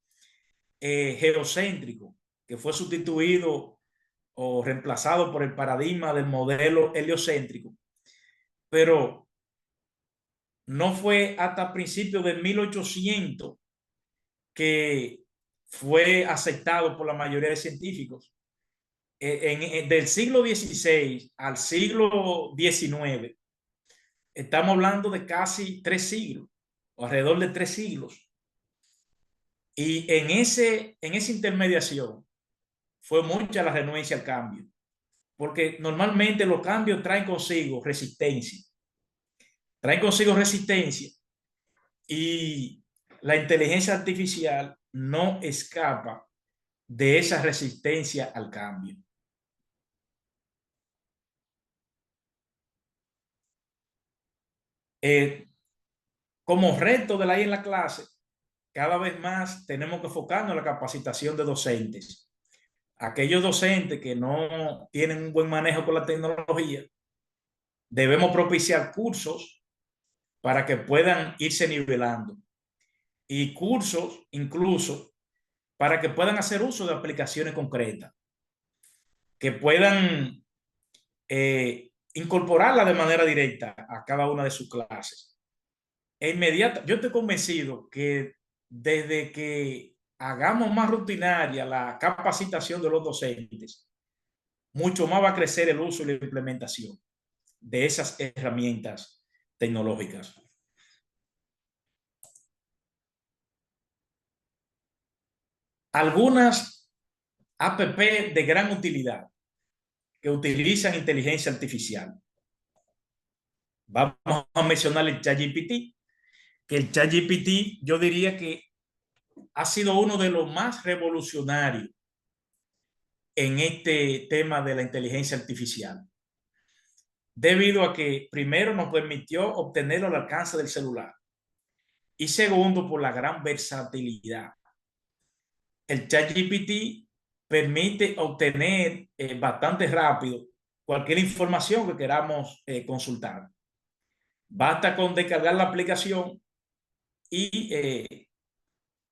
geocéntrico, que fue sustituido o reemplazado por el paradigma del modelo heliocéntrico, pero no fue hasta principios de 1800 que fue aceptado por la mayoría de científicos. Del siglo XVI al siglo XIX, estamos hablando de casi 3 siglos, o alrededor de 3 siglos. Y en esa intermediación fue mucha la renuencia al cambio, porque normalmente los cambios traen consigo resistencia. Traen consigo resistencia y la inteligencia artificial no escapa de esa resistencia al cambio. Como reto de la I en la clase, cada vez más tenemos que enfocarnos en la capacitación de docentes. Aquellos docentes que no tienen un buen manejo con la tecnología, debemos propiciar cursos para que puedan irse nivelando y cursos incluso para que puedan hacer uso de aplicaciones concretas, que puedan incorporarla de manera directa a cada una de sus clases. Yo estoy convencido que desde que hagamos más rutinaria la capacitación de los docentes, mucho más va a crecer el uso y la implementación de esas herramientas tecnológicas. Algunas app de gran utilidad que utilizan inteligencia artificial. Vamos a mencionar el ChatGPT, que el ChatGPT yo diría que ha sido uno de los más revolucionarios en este tema de la inteligencia artificial, debido a que primero nos permitió obtenerlo al alcance del celular y segundo por la gran versatilidad. El ChatGPT permite obtener bastante rápido cualquier información que queramos consultar. Basta con descargar la aplicación y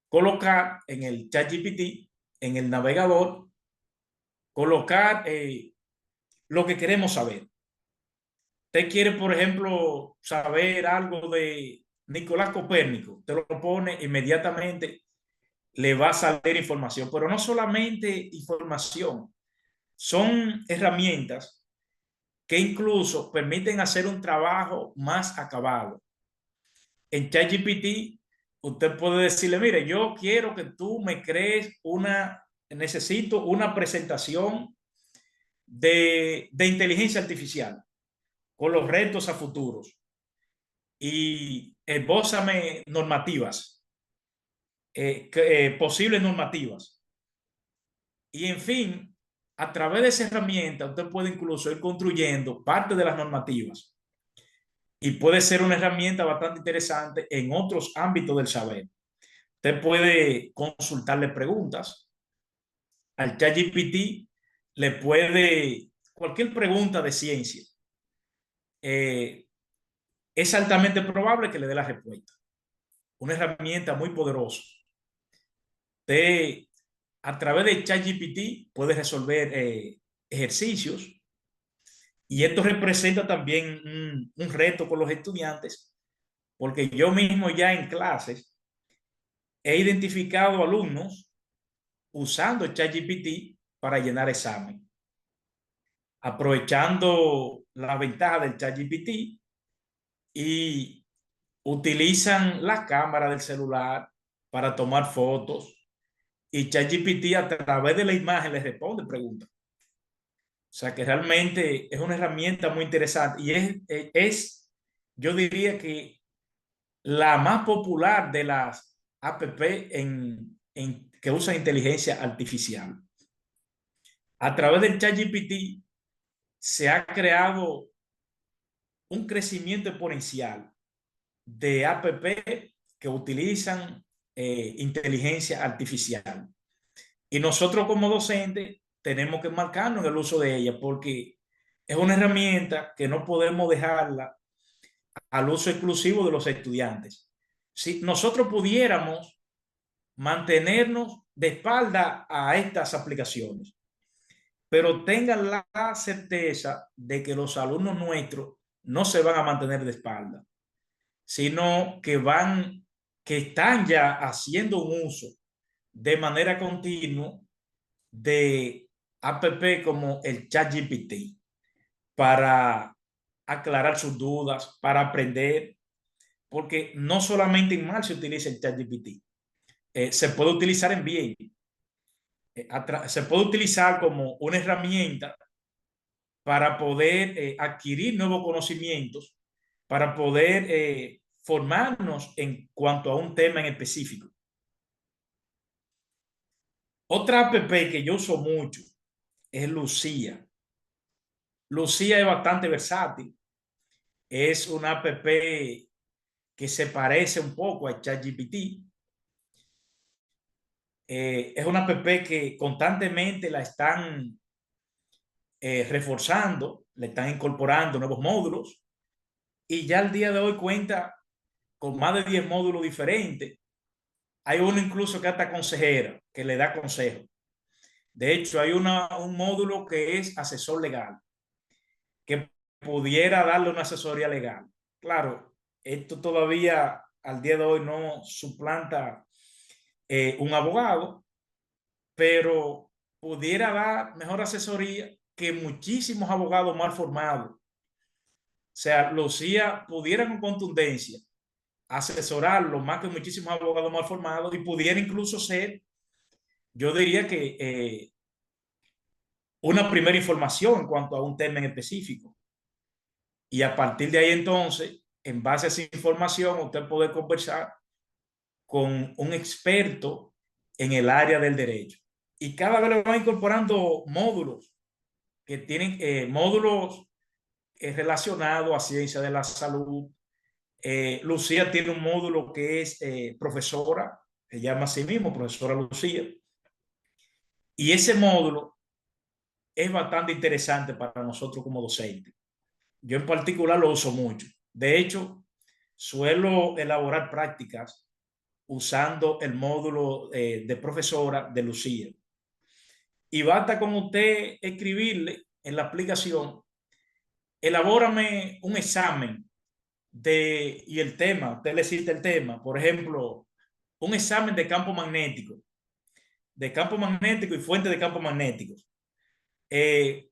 colocar en el ChatGPT, en el navegador, colocar lo que queremos saber. Usted quiere, por ejemplo, saber algo de Nicolás Copérnico, usted lo pone inmediatamente, le va a salir información, pero no solamente información, son herramientas que incluso permiten hacer un trabajo más acabado. En ChatGPT, usted puede decirle, mire, yo quiero que tú me crees necesito una presentación de inteligencia artificial con los retos a futuros y esbózame normativas, posibles normativas. Y en fin, a través de esa herramienta, usted puede incluso ir construyendo parte de las normativas y puede ser una herramienta bastante interesante en otros ámbitos del saber. Usted puede consultarle preguntas al ChatGPT, le puede cualquier pregunta de ciencia. Es altamente probable que le dé la respuesta. Una herramienta muy poderosa. Usted, a través de ChatGPT, puede resolver ejercicios y esto representa también un reto con los estudiantes, porque yo mismo ya en clases he identificado alumnos usando ChatGPT para llenar examen, aprovechando la ventaja del ChatGPT y utilizan la cámara del celular para tomar fotos y ChatGPT a través de la imagen les responde preguntas. O sea que realmente es una herramienta muy interesante y yo diría que la más popular de las app que usan inteligencia artificial. A través del ChatGPT se ha creado un crecimiento exponencial de app que utilizan inteligencia artificial. Y nosotros como docentes tenemos que marcarnos en el uso de ella, porque es una herramienta que no podemos dejarla al uso exclusivo de los estudiantes. Si nosotros pudiéramos mantenernos de espalda a estas aplicaciones, pero tengan la certeza de que los alumnos nuestros no se van a mantener de espalda, sino que están ya haciendo un uso de manera continua de app como el ChatGPT para aclarar sus dudas, para aprender, porque no solamente en mal se utiliza el ChatGPT, se puede utilizar en bien, se puede utilizar como una herramienta para poder adquirir nuevos conocimientos, para poder formarnos en cuanto a un tema en específico. Otra app que yo uso mucho es Lucía. Lucía es bastante versátil. Es una app que se parece un poco a ChatGPT. Es una app que constantemente la están reforzando, le están incorporando nuevos módulos y ya al día de hoy cuenta con más de 10 módulos diferentes. Hay uno incluso que hasta consejera, que le da consejos. De hecho, hay un módulo que es asesor legal, que pudiera darle una asesoría legal. Claro, esto todavía al día de hoy no suplanta un abogado, pero pudiera dar mejor asesoría que muchísimos abogados mal formados. O sea, Lucía pudiera con contundencia asesorarlo más que muchísimos abogados mal formados y pudiera incluso ser, yo diría que una primera información en cuanto a un tema en específico. Y a partir de ahí entonces, en base a esa información, usted puede conversar con un experto en el área del derecho. Y cada vez le van incorporando módulos que tienen módulos relacionados a ciencia de la salud. Lucía tiene un módulo que es profesora, se llama así mismo, profesora Lucía. Y ese módulo es bastante interesante para nosotros como docentes. Yo en particular lo uso mucho. De hecho, suelo elaborar prácticas usando el módulo de profesora de Lucía. Y basta con usted escribirle en la aplicación, elabórame un examen y el tema, usted le cita el tema, por ejemplo, un examen de campo magnético y fuente de campos magnéticos.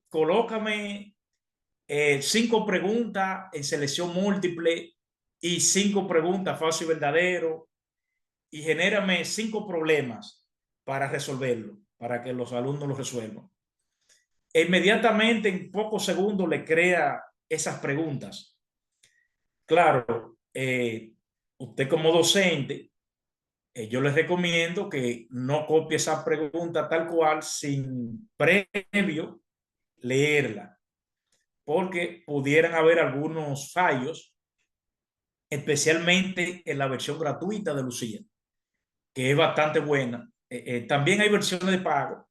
Colócame 5 preguntas en selección múltiple y 5 preguntas falso y verdadero y genérame 5 problemas para resolverlo, para que los alumnos lo resuelvan. E inmediatamente en pocos segundos le crea esas preguntas. Claro, usted como docente, yo les recomiendo que no copie esa pregunta tal cual sin previo leerla, porque pudieran haber algunos fallos, especialmente en la versión gratuita de Lucía, que es bastante buena. También hay versiones de pago,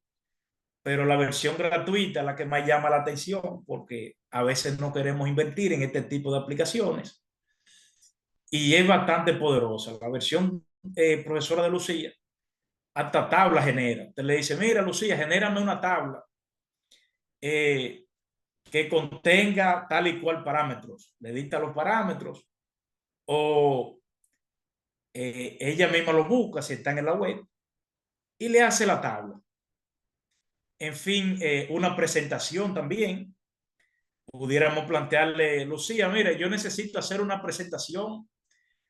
pero la versión gratuita es la que más llama la atención, porque a veces no queremos invertir en este tipo de aplicaciones. Y es bastante poderosa. La versión profesora de Lucía, hasta tabla genera. Usted le dice, mira Lucía, genérame una tabla que contenga tal y cual parámetros. Le dicta los parámetros o ella misma lo busca si están en la web y le hace la tabla. En fin, una presentación también. Pudiéramos plantearle, Lucía, mire, yo necesito hacer una presentación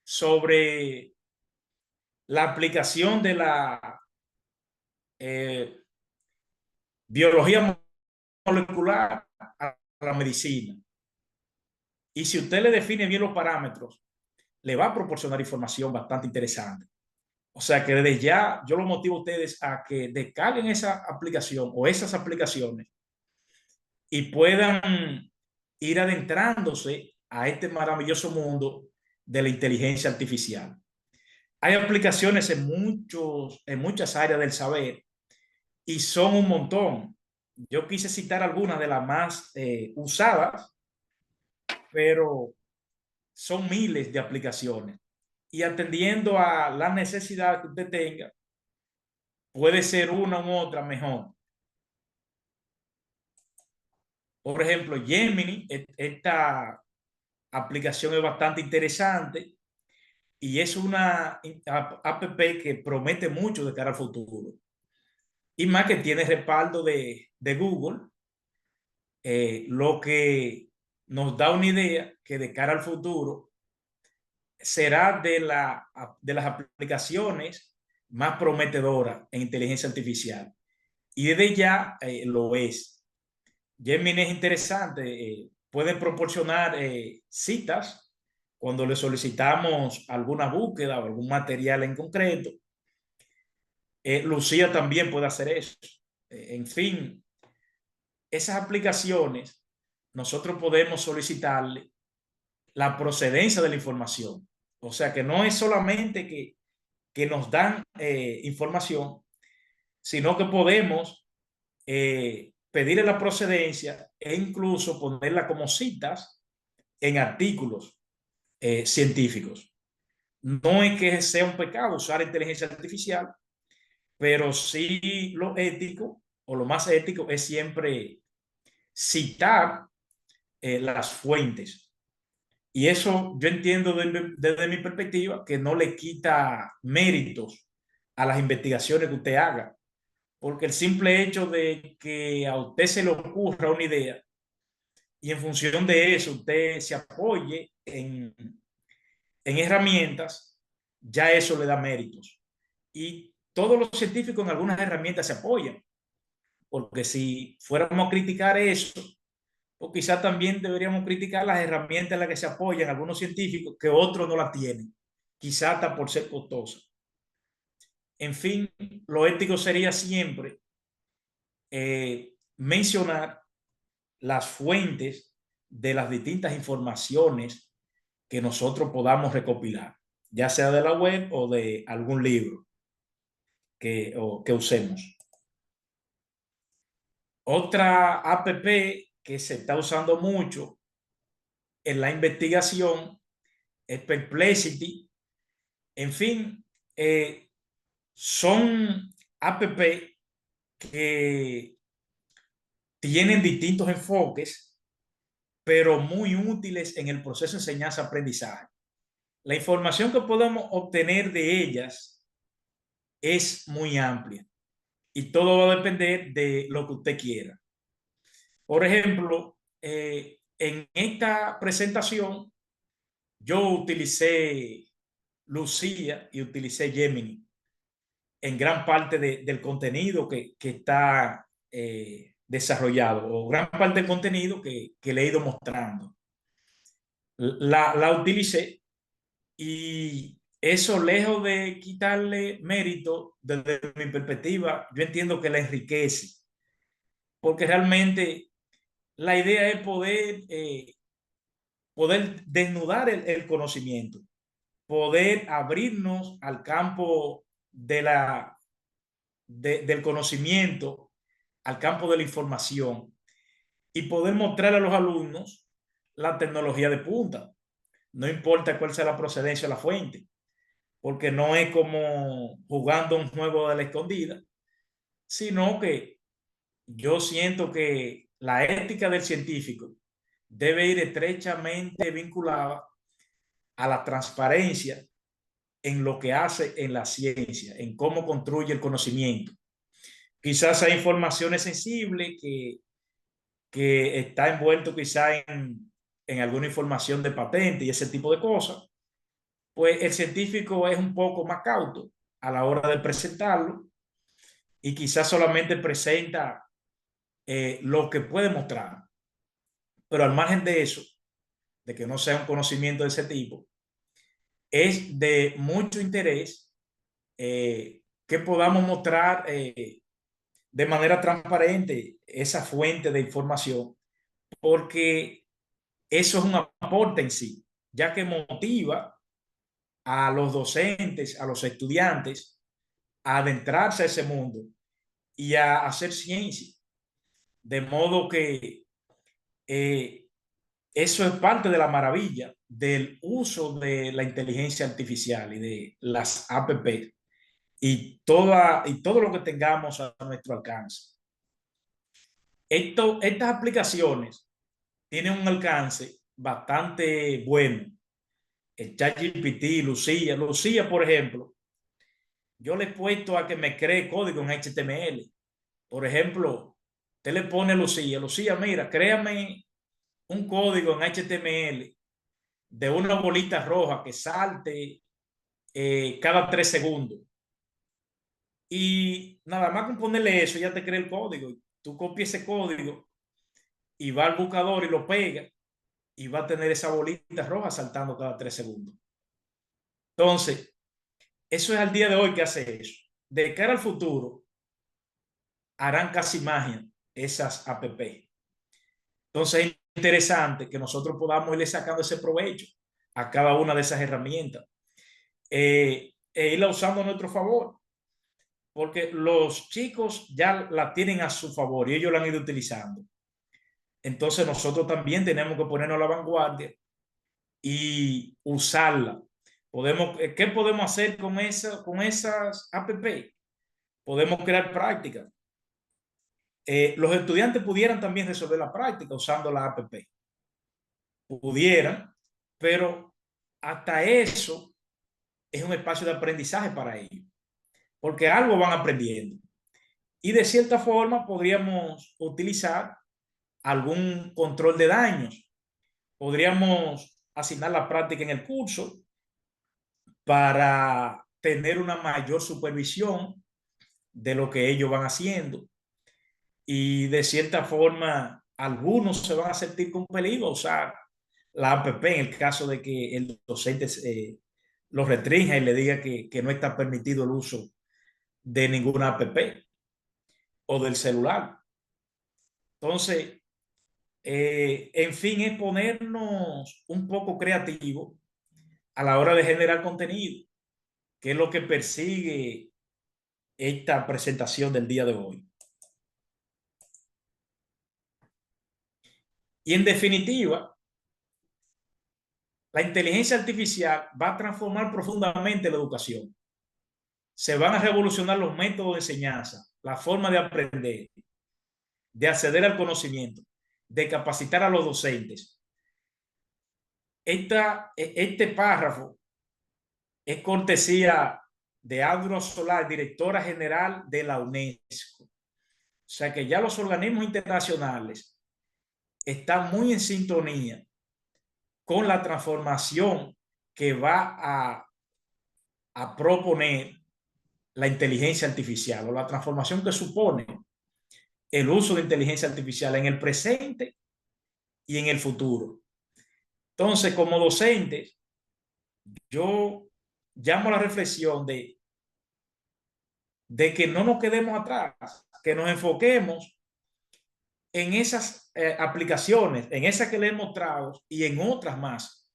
sobre la aplicación de la biología molecular a la medicina. Y si usted le define bien los parámetros, le va a proporcionar información bastante interesante. O sea que desde ya yo lo motivo a ustedes a que descarguen esa aplicación o esas aplicaciones y puedan ir adentrándose a este maravilloso mundo de la inteligencia artificial. Hay aplicaciones en muchas áreas del saber y son un montón. yo quise citar algunas de las más usadas, pero son miles de aplicaciones. Y atendiendo a la necesidad que usted tenga, puede ser una u otra mejor. Por ejemplo, Gemini, esta aplicación es bastante interesante y es una app que promete mucho de cara al futuro. Y más que tiene respaldo de Google, lo que nos da una idea que de cara al futuro será de las aplicaciones más prometedoras en inteligencia artificial. Y desde ya lo es. Gemini es interesante. Pueden proporcionar citas cuando le solicitamos alguna búsqueda o algún material en concreto. Lucía también puede hacer eso. En fin, esas aplicaciones nosotros podemos solicitarle la procedencia de la información. O sea que no es solamente que nos dan información, sino que podemos pedirle la procedencia e incluso ponerla como citas en artículos científicos. No es que sea un pecado usar inteligencia artificial, pero sí lo ético o lo más ético es siempre citar las fuentes. Y eso yo entiendo desde mi perspectiva que no le quita méritos a las investigaciones que usted haga, porque el simple hecho de que a usted se le ocurra una idea y en función de eso usted se apoye en herramientas, ya eso le da méritos. Y todos los científicos en algunas herramientas se apoyan, porque si fuéramos a criticar eso, o quizás también deberíamos criticar las herramientas en las que se apoyan algunos científicos que otros no las tienen, quizás hasta por ser costosas. En fin, lo ético sería siempre mencionar las fuentes de las distintas informaciones que nosotros podamos recopilar, ya sea de la web o de algún libro que usemos. Otra app que se está usando mucho en la investigación es Perplexity. En fin, son app que tienen distintos enfoques, pero muy útiles en el proceso de enseñanza-aprendizaje. La información que podemos obtener de ellas es muy amplia y todo va a depender de lo que usted quiera. Por ejemplo, en esta presentación yo utilicé Lucía y utilicé Gemini en gran parte del contenido que está desarrollado o gran parte del contenido que le he ido mostrando. La utilicé y eso, lejos de quitarle mérito, desde mi perspectiva, yo entiendo que la enriquece, porque realmente la idea es poder desnudar el conocimiento, poder abrirnos al campo del conocimiento, al campo de la información y poder mostrar a los alumnos la tecnología de punta. No importa cuál sea la procedencia o la fuente, porque no es como jugando un juego de la escondida, sino que yo siento que la ética del científico debe ir estrechamente vinculada a la transparencia en lo que hace en la ciencia, en cómo construye el conocimiento. Quizás hay informaciones sensibles que está envuelto quizás en alguna información de patente y ese tipo de cosas, pues el científico es un poco más cauto a la hora de presentarlo y quizás solamente presenta lo que puede mostrar. Pero al margen de eso, de que no sea un conocimiento de ese tipo, es de mucho interés que podamos mostrar de manera transparente esa fuente de información, porque eso es un aporte en sí, ya que motiva a los docentes, a los estudiantes, a adentrarse a ese mundo y a hacer ciencia. De modo que eso es parte de la maravilla del uso de la inteligencia artificial y de las APP y todo lo que tengamos a nuestro alcance. Estas aplicaciones tienen un alcance bastante bueno. El ChatGPT, Lucía, por ejemplo, yo le he puesto a que me cree código en HTML. Por ejemplo, usted le pone a Lucía, mira, créame un código en HTML de una bolita roja que salte cada 3 segundos. Y nada más con ponerle eso, ya te crea el código. Tú copias ese código y va al buscador y lo pega y va a tener esa bolita roja saltando cada 3 segundos. Entonces, eso es al día de hoy que hace eso. De cara al futuro, harán casi magia esas APP. Entonces, es interesante que nosotros podamos irle sacando ese provecho a cada una de esas herramientas e irla usando a nuestro favor, porque los chicos ya la tienen a su favor y ellos la han ido utilizando. Entonces, nosotros también tenemos que ponernos a la vanguardia y usarla. ¿Qué podemos hacer con esas APP? Podemos crear prácticas. Los estudiantes pudieran también resolver la práctica usando la APP. Pudieran, pero hasta eso es un espacio de aprendizaje para ellos, porque algo van aprendiendo. Y de cierta forma podríamos utilizar algún control de daños. Podríamos asignar la práctica en el curso para tener una mayor supervisión de lo que ellos van haciendo. Y de cierta forma, algunos se van a sentir compelidos a usar la APP en el caso de que el docente lo restrinja y le diga que no está permitido el uso de ninguna APP o del celular. Entonces, en fin, es ponernos un poco creativos a la hora de generar contenido, que es lo que persigue esta presentación del día de hoy. Y en definitiva, la inteligencia artificial va a transformar profundamente la educación. Se van a revolucionar los métodos de enseñanza, la forma de aprender, de acceder al conocimiento, de capacitar a los docentes. Este párrafo es cortesía de Audra Solar, directora general de la UNESCO. O sea que ya los organismos internacionales están muy en sintonía con la transformación que va a proponer la inteligencia artificial o la transformación que supone el uso de inteligencia artificial en el presente y en el futuro. Entonces, como docentes, yo llamo a la reflexión de que no nos quedemos atrás, que nos enfoquemos en esas aplicaciones, en esas que les he mostrado y en otras más,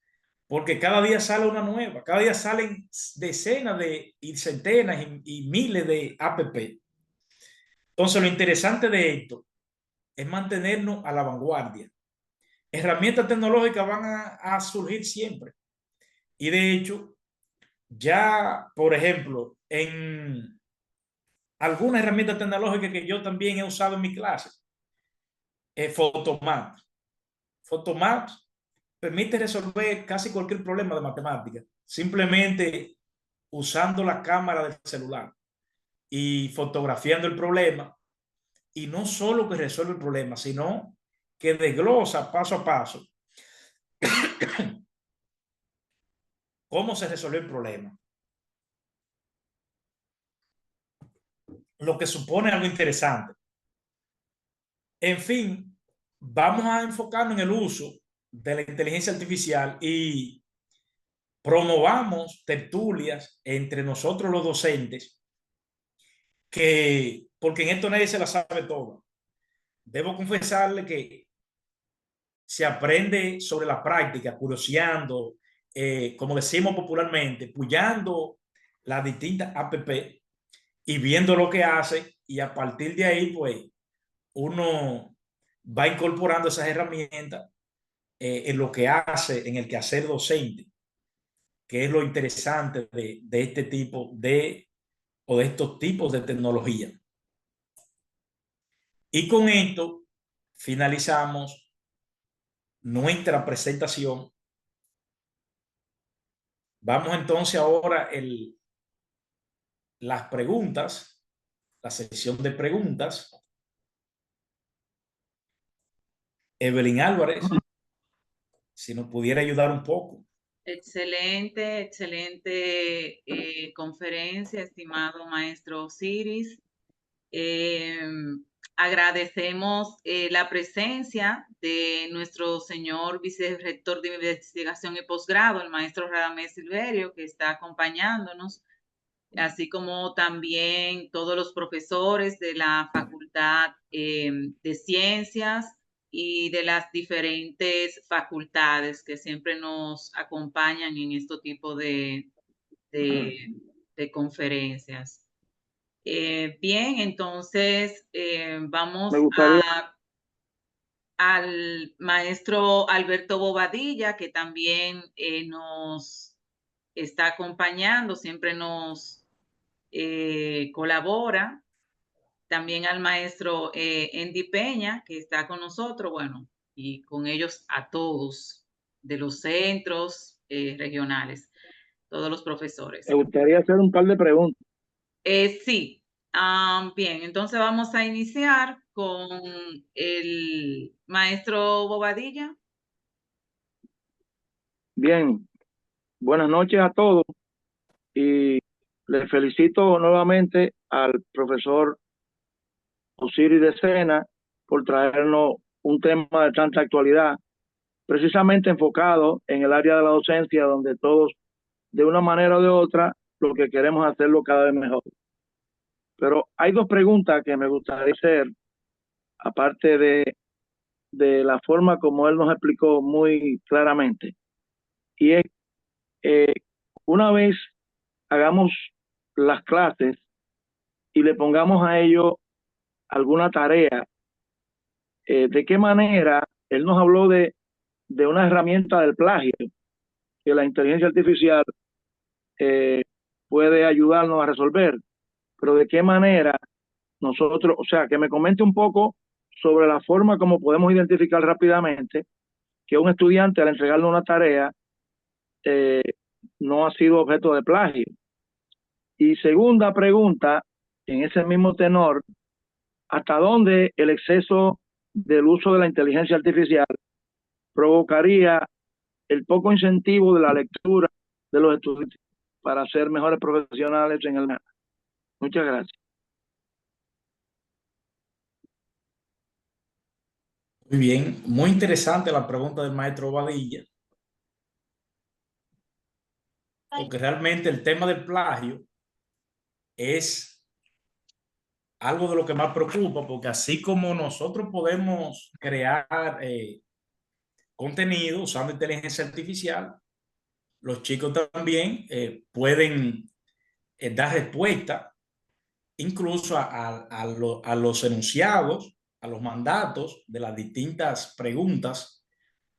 porque cada día sale una nueva, cada día salen decenas y centenas y miles de APP. Entonces, lo interesante de esto es mantenernos a la vanguardia. Herramientas tecnológicas van a surgir siempre. Y de hecho, ya, por ejemplo, en algunas herramientas tecnológicas que yo también he usado en mi clase, Photomaps. Photomaps permite resolver casi cualquier problema de matemática, simplemente usando la cámara del celular y fotografiando el problema. Y no solo que resuelve el problema, sino que desglosa paso a paso cómo se resolvió el problema. Lo que supone algo interesante. En fin, vamos a enfocarnos en el uso de la inteligencia artificial y promovamos tertulias entre nosotros los docentes, porque en esto nadie se la sabe todo. Debo confesarle que se aprende sobre la práctica, curioseando, como decimos popularmente, puyando las distintas APP y viendo lo que hace, y a partir de ahí, pues, uno va incorporando esas herramientas en lo que hace, en el quehacer docente, que es lo interesante de este tipo o de estos tipos de tecnología. Y con esto finalizamos nuestra presentación. Vamos entonces ahora las preguntas, la sección de preguntas. Evelyn Álvarez, si nos pudiera ayudar un poco. Excelente, excelente conferencia, estimado maestro Osiris. Agradecemos la presencia de nuestro señor vicerrector de investigación y posgrado, el maestro Radamés Silverio, que está acompañándonos, así como también todos los profesores de la Facultad de Ciencias y de las diferentes facultades que siempre nos acompañan en este tipo de conferencias. Bien, entonces vamos al maestro Alberto Bobadilla, que también nos está acompañando, siempre nos colabora. También al maestro Andy Peña, que está con nosotros, bueno, y con ellos a todos de los centros regionales, todos los profesores. Me gustaría hacer un par de preguntas. Sí, bien, entonces vamos a iniciar con el maestro Bobadilla. Bien, buenas noches a todos y les felicito nuevamente al profesor Osiris de Sena por traernos un tema de tanta actualidad, precisamente enfocado en el área de la docencia, donde todos, de una manera o de otra, lo que queremos hacerlo cada vez mejor. Pero hay dos preguntas que me gustaría hacer, aparte de la forma como él nos explicó muy claramente. Y es, una vez hagamos las clases y le pongamos a ellos alguna tarea, ¿de qué manera? Él nos habló de una herramienta del plagio, que la inteligencia artificial puede ayudarnos a resolver, pero ¿de qué manera nosotros, o sea, que me comente un poco sobre la forma como podemos identificar rápidamente que un estudiante al entregarle una tarea no ha sido objeto de plagio? Y segunda pregunta, en ese mismo tenor, ¿hasta dónde el exceso del uso de la inteligencia artificial provocaría el poco incentivo de la lectura de los estudiantes para ser mejores profesionales en el mercado? Muchas gracias. Muy bien, muy interesante la pregunta del maestro Badilla, porque realmente el tema del plagio es algo de lo que más preocupa, porque así como nosotros podemos crear contenido usando inteligencia artificial, los chicos también pueden dar respuesta incluso a los enunciados, a los mandatos de las distintas preguntas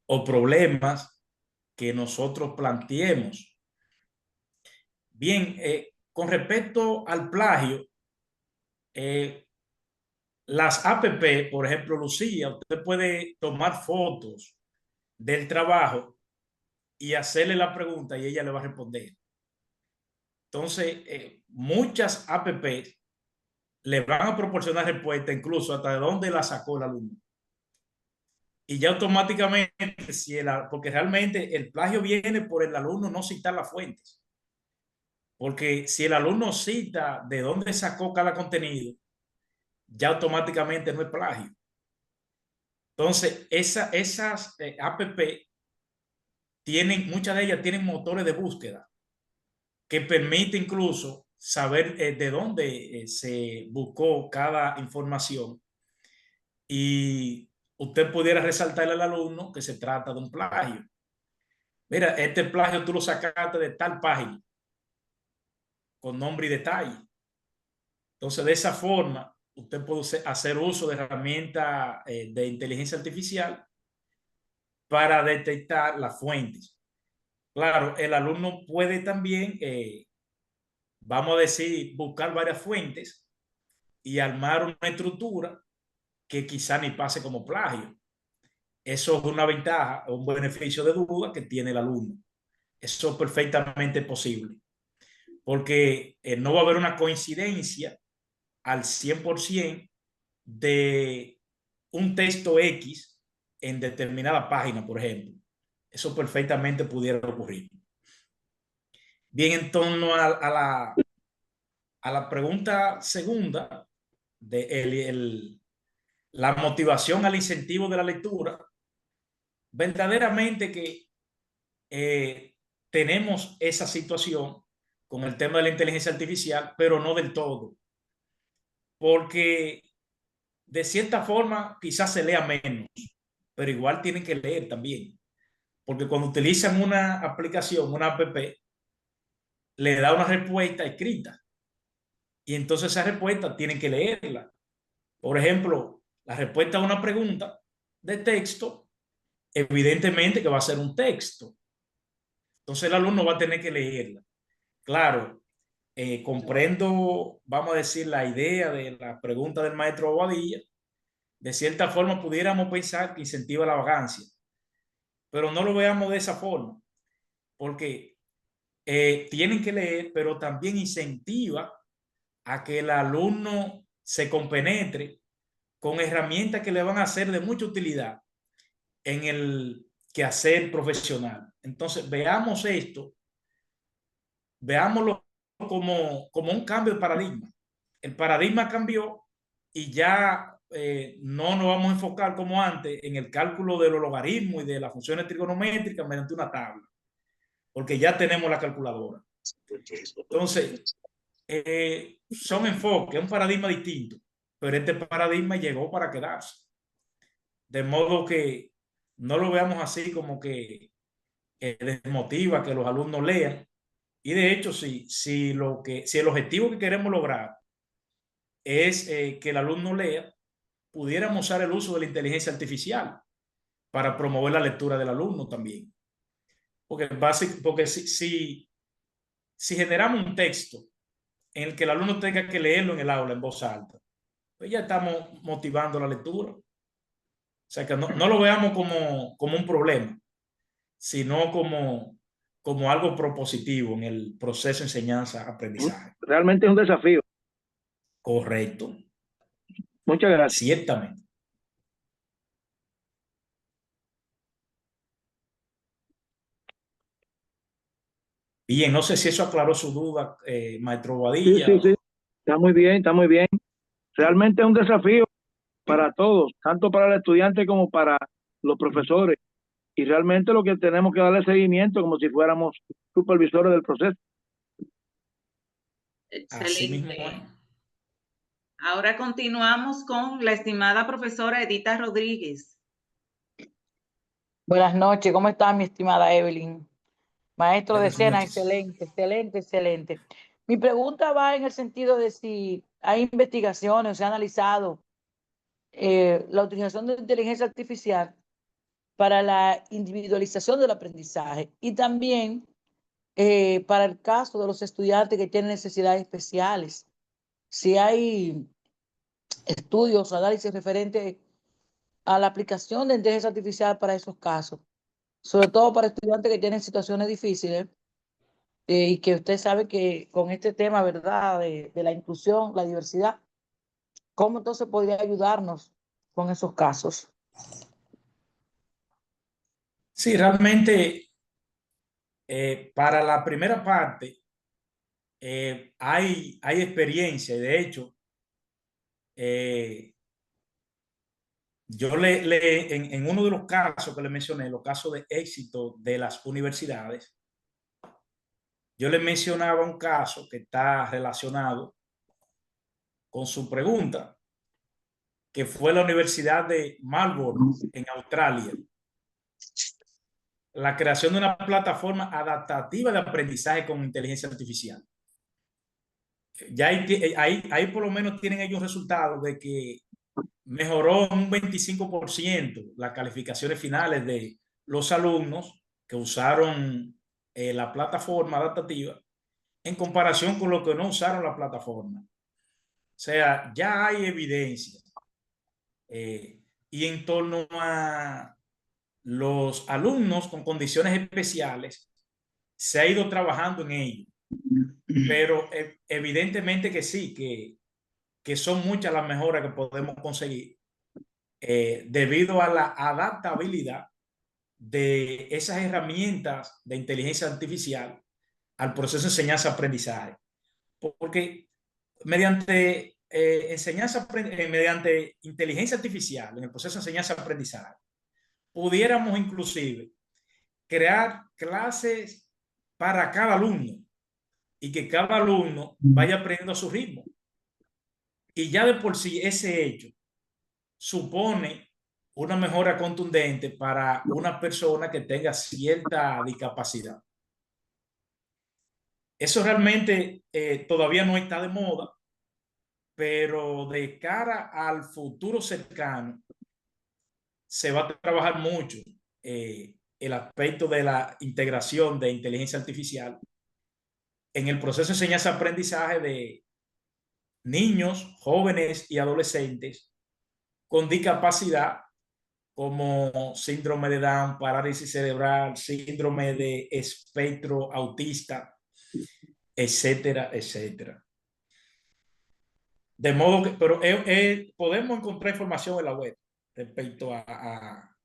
o problemas que nosotros planteemos. Bien, con respecto al plagio, las APP, por ejemplo, Lucía, usted puede tomar fotos del trabajo y hacerle la pregunta y ella le va a responder. Entonces, muchas APP le van a proporcionar respuesta incluso hasta de dónde la sacó el alumno. Y ya automáticamente, porque realmente el plagio viene por el alumno no citar las fuentes. Porque si el alumno cita de dónde sacó cada contenido, ya automáticamente no es plagio. Entonces, esas APP muchas de ellas tienen motores de búsqueda que permite incluso saber de dónde se buscó cada información y usted pudiera resaltarle al alumno que se trata de un plagio. Mira, este plagio tú lo sacaste de tal página con nombre y detalle. Entonces, de esa forma, usted puede hacer uso de herramientas de inteligencia artificial para detectar las fuentes. Claro, el alumno puede también, vamos a decir, buscar varias fuentes y armar una estructura que quizá ni pase como plagio. Eso es una ventaja, un beneficio de duda que tiene el alumno. Eso es perfectamente posible, porque no va a haber una coincidencia al 100% de un texto X en determinada página, por ejemplo. Eso perfectamente pudiera ocurrir. Bien, en torno a la pregunta segunda, de la motivación al incentivo de la lectura, verdaderamente que tenemos esa situación con el tema de la inteligencia artificial, pero no del todo, porque de cierta forma quizás se lea menos, pero igual tienen que leer también, porque cuando utilizan una aplicación, una app, le da una respuesta escrita y entonces esa respuesta tienen que leerla. Por ejemplo, la respuesta a una pregunta de texto, evidentemente que va a ser un texto. Entonces el alumno va a tener que leerla. Claro, comprendo, vamos a decir, la idea de la pregunta del maestro Bobadilla. De cierta forma pudiéramos pensar que incentiva la vagancia, pero no lo veamos de esa forma, porque tienen que leer, pero también incentiva a que el alumno se compenetre con herramientas que le van a ser de mucha utilidad en el quehacer profesional. Entonces, veamos esto, veámoslo como un cambio de paradigma. El paradigma cambió y ya no nos vamos a enfocar como antes en el cálculo de los logaritmos y de las funciones trigonométricas mediante una tabla, porque ya tenemos la calculadora. Entonces, son enfoques, un paradigma distinto, pero este paradigma llegó para quedarse. De modo que no lo veamos así como que desmotiva que los alumnos lean. Y de hecho, si el objetivo que queremos lograr es que el alumno lea, pudiéramos usar el uso de la inteligencia artificial para promover la lectura del alumno también. Porque si generamos un texto en el que el alumno tenga que leerlo en el aula en voz alta, pues ya estamos motivando la lectura. O sea que no lo veamos como un problema, sino como algo propositivo en el proceso de enseñanza-aprendizaje. Realmente es un desafío. Correcto. Muchas gracias. Ciertamente. Bien, no sé si eso aclaró su duda, maestro Bobadilla. Sí. Está muy bien, está muy bien. Realmente es un desafío para todos, tanto para el estudiante como para los profesores. Y realmente lo que tenemos que darle seguimiento como si fuéramos supervisores del proceso. Así mismo Excelente. es. Ahora continuamos con la estimada profesora Edita Rodríguez. Buenas noches, ¿cómo está mi estimada Evelyn? Maestro de Buenas escena, noches. excelente. Mi pregunta va en el sentido de si hay investigaciones o se ha analizado la utilización de inteligencia artificial para la individualización del aprendizaje y también para el caso de los estudiantes que tienen necesidades especiales. Si hay estudios o análisis referentes a la aplicación de inteligencia artificial para esos casos, sobre todo para estudiantes que tienen situaciones difíciles y que usted sabe que con este tema, ¿verdad?, de la inclusión, la diversidad, ¿cómo entonces podría ayudarnos con esos casos? Sí, realmente para la primera parte hay experiencia y de hecho yo en uno de los casos que le mencioné, los casos de éxito de las universidades, yo le mencionaba un caso que está relacionado con su pregunta, que fue la Universidad de Melbourne en Australia. La creación de una plataforma adaptativa de aprendizaje con inteligencia artificial. ya ahí por lo menos tienen ellos resultados de que mejoró en un 25% las calificaciones finales de los alumnos que usaron la plataforma adaptativa en comparación con los que no usaron la plataforma. O sea, ya hay evidencia. Y en torno a los alumnos con condiciones especiales, se ha ido trabajando en ello. Pero evidentemente que sí, que son muchas las mejoras que podemos conseguir debido a la adaptabilidad de esas herramientas de inteligencia artificial al proceso de enseñanza-aprendizaje. Porque mediante mediante inteligencia artificial en el proceso de enseñanza-aprendizaje, pudiéramos inclusive crear clases para cada alumno y que cada alumno vaya aprendiendo a su ritmo. Y ya de por sí ese hecho supone una mejora contundente para una persona que tenga cierta discapacidad. Eso realmente todavía no está de moda, pero de cara al futuro cercano se va a trabajar mucho el aspecto de la integración de inteligencia artificial en el proceso de enseñanza-aprendizaje de niños, jóvenes y adolescentes con discapacidad como síndrome de Down, parálisis cerebral, síndrome de espectro autista, etcétera, etcétera. De modo que, pero podemos encontrar información en la web respecto a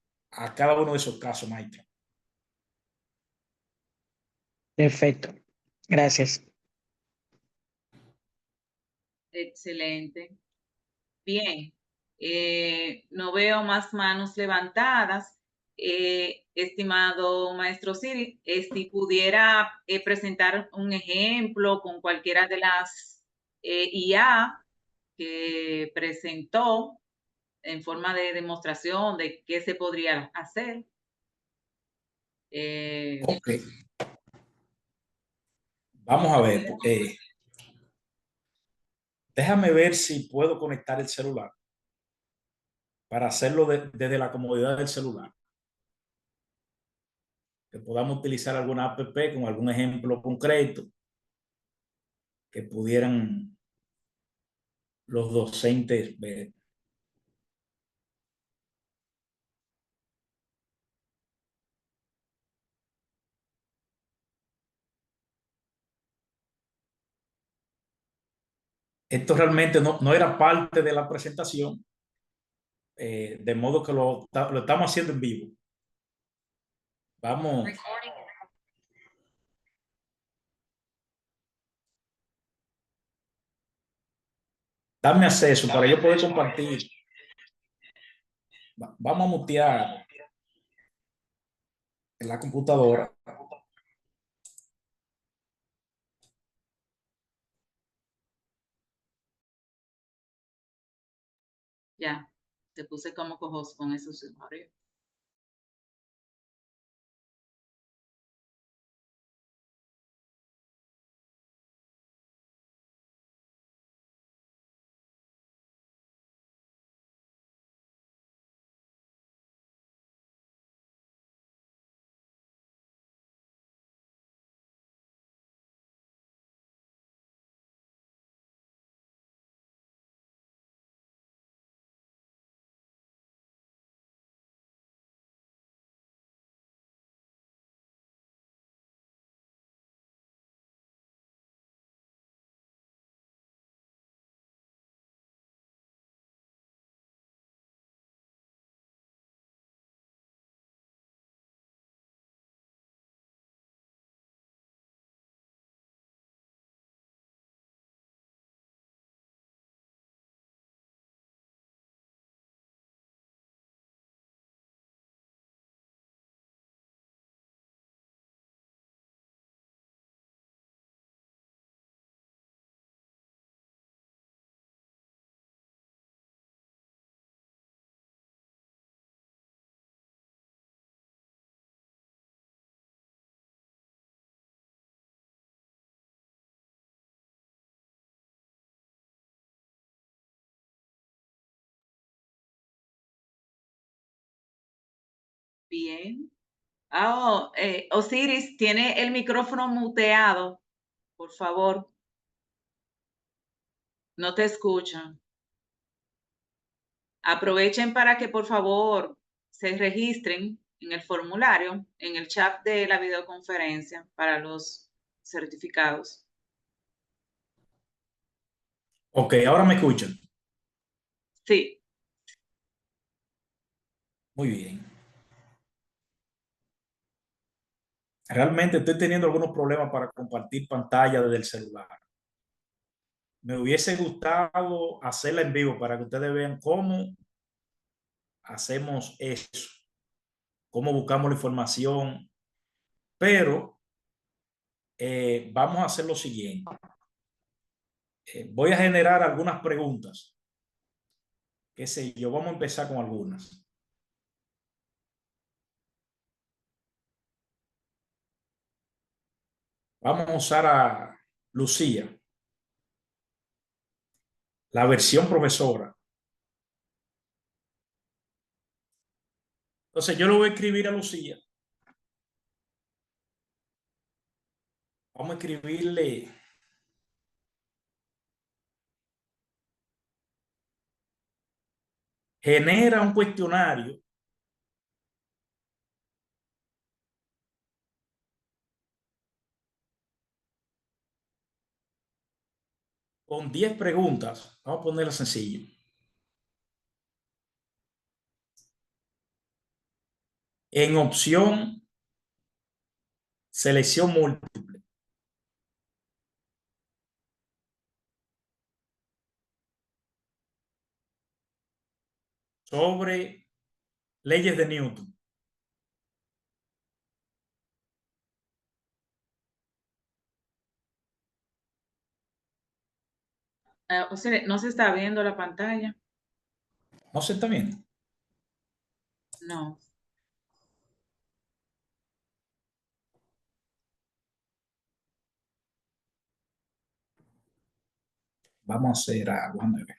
cada uno de esos casos, maestro. Perfecto. Gracias. Excelente. Bien, no veo más manos levantadas. Estimado maestro Siri, si pudiera presentar un ejemplo con cualquiera de las IA que presentó en forma de demostración de qué se podría hacer. Ok. Vamos a ver. Déjame ver si puedo conectar el celular para hacerlo desde la comodidad del celular. Que podamos utilizar alguna app con algún ejemplo concreto que pudieran los docentes ver. Esto realmente no era parte de la presentación, de modo que lo estamos haciendo en vivo. Vamos. Dame acceso para yo poder compartir. Vamos a mutear en la computadora. Ya, te puse como cojos con esos usuarios. Bien. Oh, Osiris, tiene el micrófono muteado, por favor. No te escuchan. Aprovechen para que por favor se registren en el formulario, en el chat de la videoconferencia para los certificados. Ok, ahora me escuchan. Sí. Muy bien. Realmente estoy teniendo algunos problemas para compartir pantalla desde el celular. Me hubiese gustado hacerla en vivo para que ustedes vean cómo hacemos eso, cómo buscamos la información, pero vamos a hacer lo siguiente. Voy a generar algunas preguntas. Qué sé yo, vamos a empezar con algunas. Vamos a usar a Lucía, la versión profesora. Entonces yo le voy a escribir a Lucía. Vamos a escribirle genera un cuestionario con 10 preguntas. Vamos a ponerla sencillo. En opción selección múltiple. Sobre leyes de Newton. O sea, no se está viendo la pantalla. No se está viendo. No. Vamos a hacer algo. Déjame ver.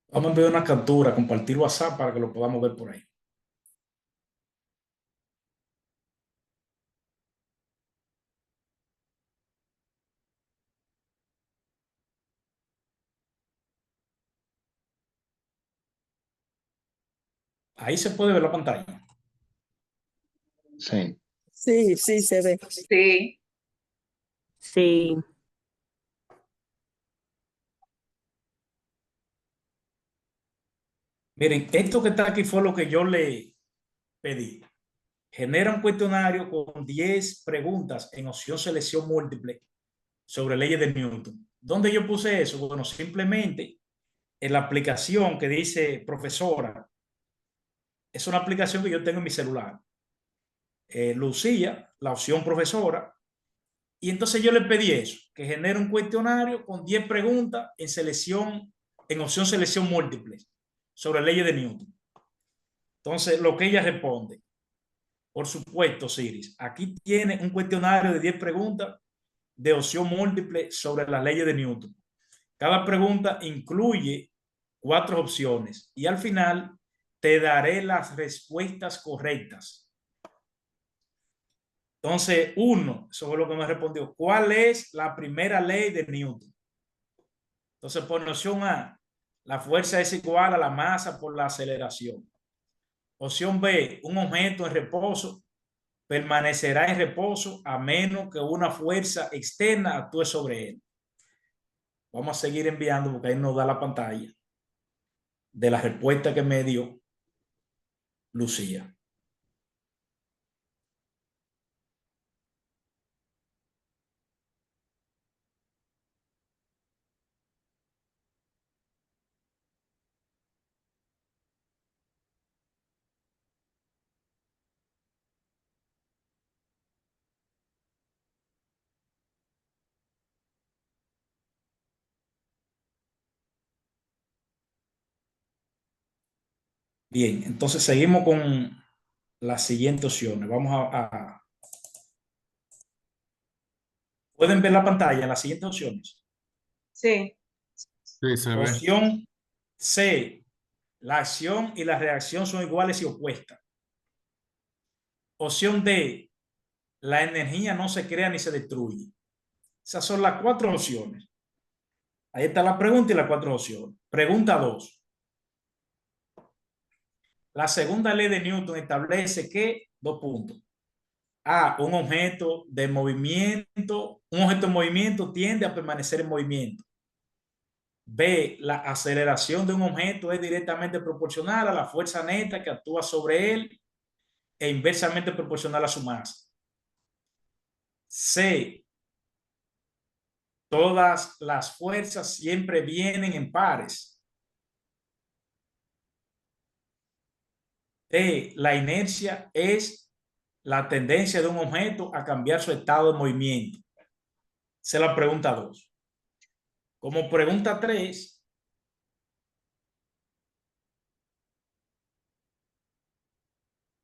Vamos a enviar una captura, compartir WhatsApp para que lo podamos ver por ahí. Ahí se puede ver la pantalla. Sí. Sí, sí, se ve. Sí. Sí. Miren, esto que está aquí fue lo que yo le pedí. Genera un cuestionario con 10 preguntas en opción selección múltiple sobre leyes de Newton. ¿Dónde yo puse eso? Bueno, simplemente en la aplicación que dice profesora. Es una aplicación que yo tengo en mi celular. Lucía, la opción profesora. Y entonces yo le pedí eso, que genere un cuestionario con 10 preguntas en selección, en opción selección múltiple sobre leyes de Newton. Entonces, lo que ella responde, por supuesto, Siris, aquí tiene un cuestionario de 10 preguntas de opción múltiple sobre las leyes de Newton. Cada pregunta incluye 4 opciones y al final te daré las respuestas correctas. Entonces, uno, sobre lo que me respondió, ¿cuál es la primera ley de Newton? Entonces, por opción A, la fuerza es igual a la masa por la aceleración. Opción B, un objeto en reposo permanecerá en reposo a menos que una fuerza externa actúe sobre él. Vamos a seguir enviando porque ahí nos da la pantalla de la respuesta que me dio Lucía. Bien, entonces seguimos con las siguientes opciones. Vamos ¿Pueden ver la pantalla? Las siguientes opciones. Sí, Sí, se ve. Opción C. La acción y la reacción son iguales y opuestas. Opción D. La energía no se crea ni se destruye. Esas son las 4 opciones. Ahí está la pregunta y las 4 opciones. Pregunta 2. La segunda ley de Newton establece que, 2 puntos. A, un objeto en movimiento tiende a permanecer en movimiento. B, la aceleración de un objeto es directamente proporcional a la fuerza neta que actúa sobre él e inversamente proporcional a su masa. C, todas las fuerzas siempre vienen en pares. D, la inercia es la tendencia de un objeto a cambiar su estado de movimiento. Esa es la pregunta 2. Como pregunta 3,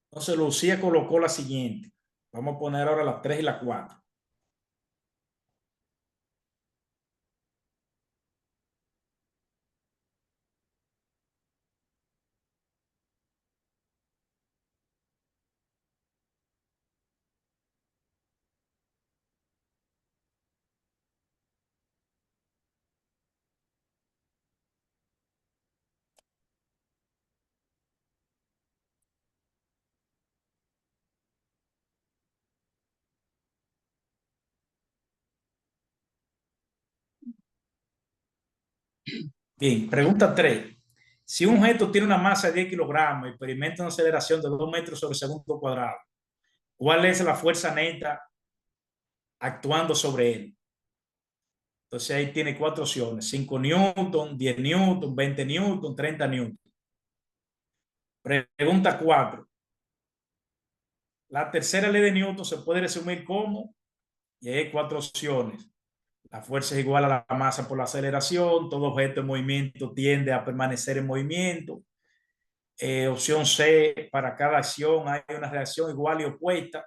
entonces Lucía colocó la siguiente. Vamos a poner ahora las 3 y la 4. Bien, pregunta 3. Si un objeto tiene una masa de 10 kilogramos y experimenta una aceleración de 2 metros sobre segundo cuadrado, ¿cuál es la fuerza neta actuando sobre él? Entonces ahí tiene 4 opciones: 5 newton, 10 newton, 20 newton, 30 newton. Pregunta 4. La tercera ley de Newton se puede resumir como, y hay 4 opciones. La fuerza es igual a la masa por la aceleración. Todo objeto en movimiento tiende a permanecer en movimiento. Opción C, para cada acción hay una reacción igual y opuesta.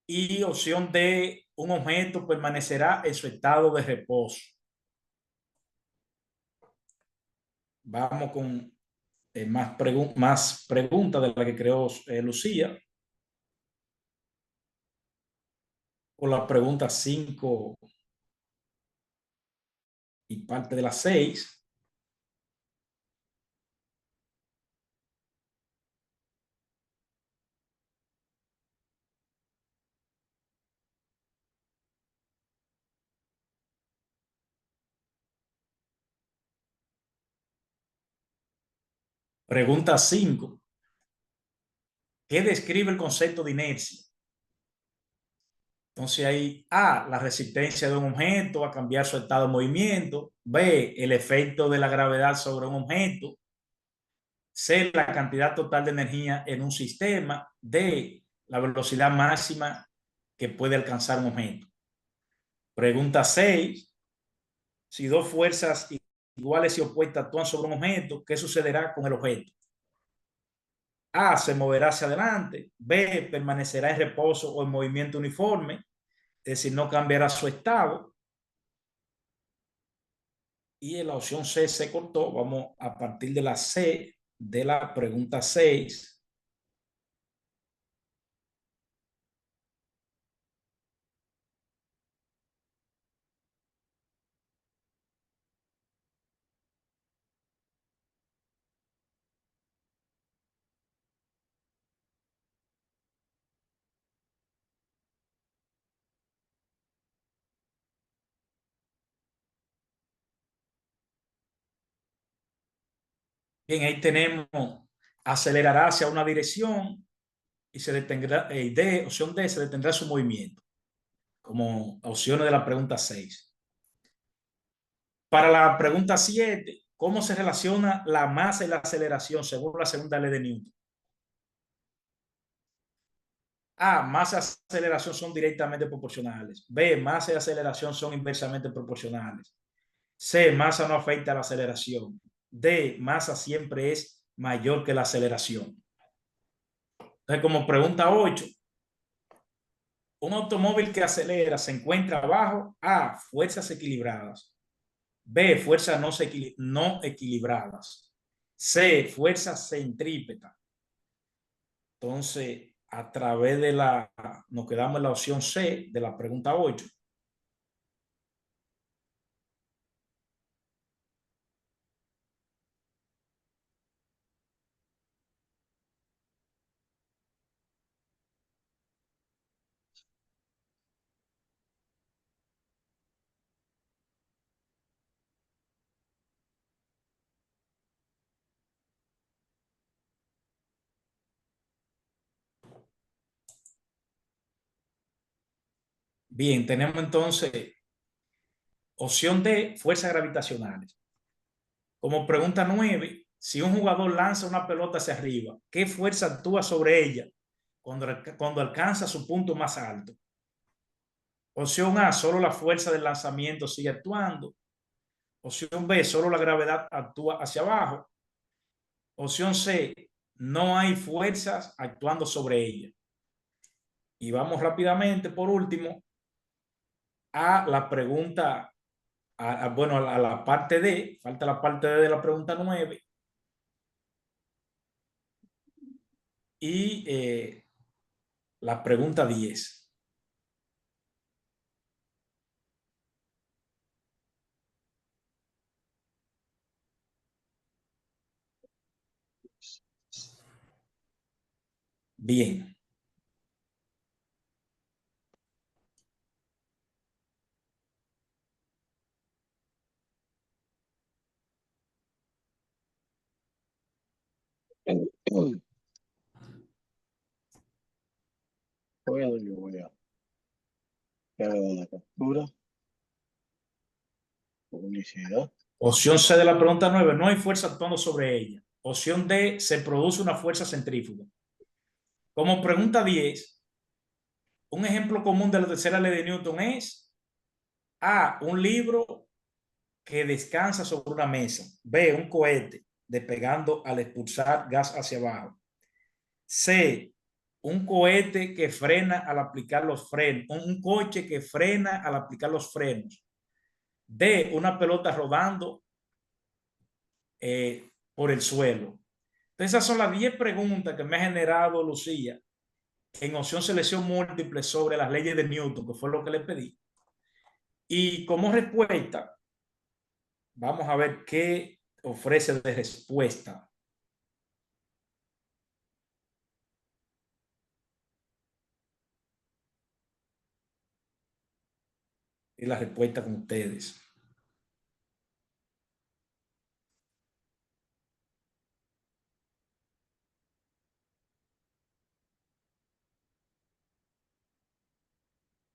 Y opción D, un objeto permanecerá en su estado de reposo. Vamos con más preguntas de la que creó Lucía. Con la pregunta 5 y parte de las 6. Pregunta 5. ¿Qué describe el concepto de inercia? Entonces hay A, la resistencia de un objeto a cambiar su estado de movimiento. B, el efecto de la gravedad sobre un objeto. C, la cantidad total de energía en un sistema. D, la velocidad máxima que puede alcanzar un objeto. Pregunta 6. Si dos fuerzas iguales y opuestas actúan sobre un objeto, ¿qué sucederá con el objeto? A, se moverá hacia adelante. B, permanecerá en reposo o en movimiento uniforme, es decir, no cambiará su estado. Y en la opción C se cortó. Vamos a partir de la C de la pregunta 6. Bien, ahí tenemos acelerará hacia una dirección y se detendrá, opción D, se detendrá su movimiento, como opciones de la pregunta 6. Para la pregunta 7, ¿cómo se relaciona la masa y la aceleración según la segunda ley de Newton? A, masa y aceleración son directamente proporcionales. B, masa y aceleración son inversamente proporcionales. C, masa no afecta a la aceleración. D, masa siempre es mayor que la aceleración. Entonces, como pregunta 8, un automóvil que acelera se encuentra bajo A, fuerzas equilibradas, B, fuerzas no equilibradas, C, fuerzas centrípetas. Entonces, a través de nos quedamos en la opción C de la pregunta 8. Bien, tenemos entonces opción D, fuerzas gravitacionales. Como pregunta 9, si un jugador lanza una pelota hacia arriba, ¿qué fuerza actúa sobre ella cuando alcanza su punto más alto? Opción A, solo la fuerza del lanzamiento sigue actuando. Opción B, solo la gravedad actúa hacia abajo. Opción C, no hay fuerzas actuando sobre ella. Y vamos rápidamente, por último, a la pregunta, bueno, a la parte D, falta la parte D de la pregunta 9. Y la pregunta 10. Bien. Bueno, yo voy a dar la captura, publicidad. Opción C de la pregunta 9, no hay fuerza actuando sobre ella. Opción D, se produce una fuerza centrífuga. Como pregunta 10, un ejemplo común de la tercera ley de Newton es A, un libro que descansa sobre una mesa. B, un cohete despegando al expulsar gas hacia abajo. C, un cohete que frena al aplicar los frenos. Un coche que frena al aplicar los frenos. D, una pelota rodando por el suelo. Entonces, esas son las 10 preguntas que me ha generado Lucía en opción selección múltiple sobre las leyes de Newton, que fue lo que le pedí. Y como respuesta, vamos a ver qué ofrece de respuesta. Y la respuesta con ustedes.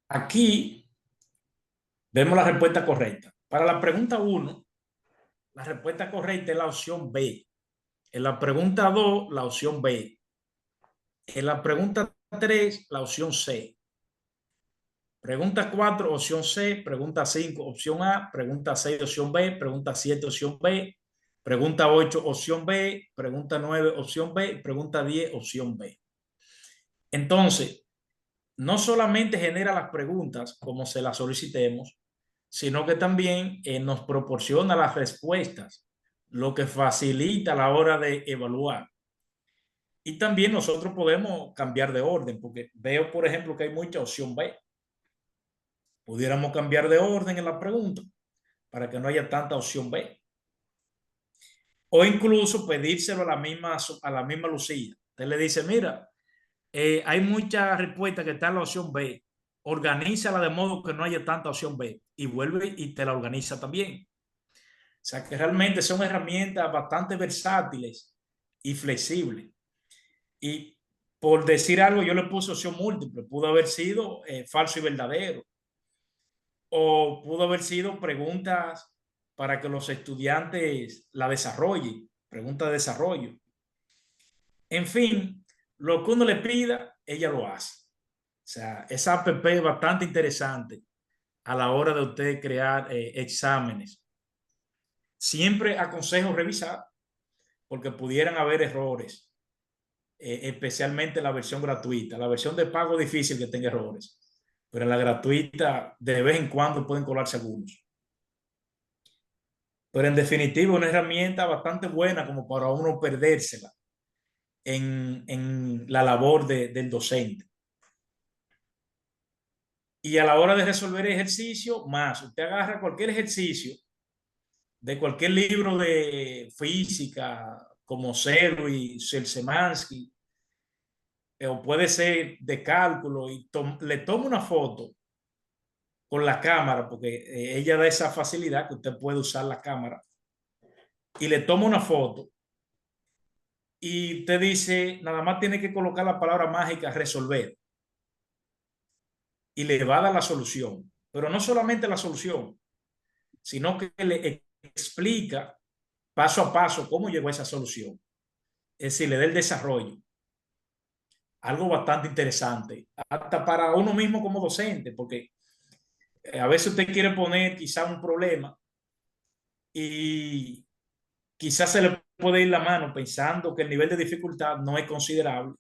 Aquí vemos la respuesta correcta. Para la pregunta 1, la respuesta correcta es la opción B. En la pregunta 2, la opción B. En la pregunta 3, la opción C. Pregunta 4, opción C. Pregunta 5, opción A. Pregunta 6, opción B. Pregunta 7, opción B. Pregunta 8, opción B. Pregunta 9, opción B. Pregunta 10, opción B. Entonces, no solamente genera las preguntas como se las solicitemos, sino que también nos proporciona las respuestas, lo que facilita a la hora de evaluar. Y también nosotros podemos cambiar de orden, porque veo, por ejemplo, que hay mucha opción B. Pudiéramos cambiar de orden en la pregunta para que no haya tanta opción B. O incluso pedírselo a la misma Lucía. Usted le dice, mira, hay muchas respuestas que están en la opción B. Organízala de modo que no haya tanta opción B. Y vuelve y te la organiza también. O sea que realmente son herramientas bastante versátiles y flexibles. Y por decir algo, yo le puse opción múltiple. Pudo haber sido falso y verdadero. O pudo haber sido preguntas para que los estudiantes la desarrollen. Preguntas de desarrollo. En fin, lo que uno le pida, ella lo hace. O sea, esa app es bastante interesante a la hora de usted crear exámenes. Siempre aconsejo revisar porque pudieran haber errores, especialmente la versión gratuita. La versión de pago es difícil que tenga errores, pero en la gratuita de vez en cuando pueden colarse algunos. Pero en definitiva, una herramienta bastante buena como para uno perdérsela en la labor del docente. Y a la hora de resolver ejercicio, más, usted agarra cualquier ejercicio de cualquier libro de física, como Zero y Szymanski, o puede ser de cálculo, y le toma una foto con la cámara, porque ella da esa facilidad que usted puede usar la cámara, y le toma una foto y te dice, nada más tiene que colocar la palabra mágica resolver y le va a dar la solución. Pero no solamente la solución, sino que le explica paso a paso cómo llegó a esa solución. Es decir, le da el desarrollo. Algo bastante interesante, hasta para uno mismo como docente, porque a veces usted quiere poner quizá un problema y quizás se le puede ir la mano pensando que el nivel de dificultad no es considerable,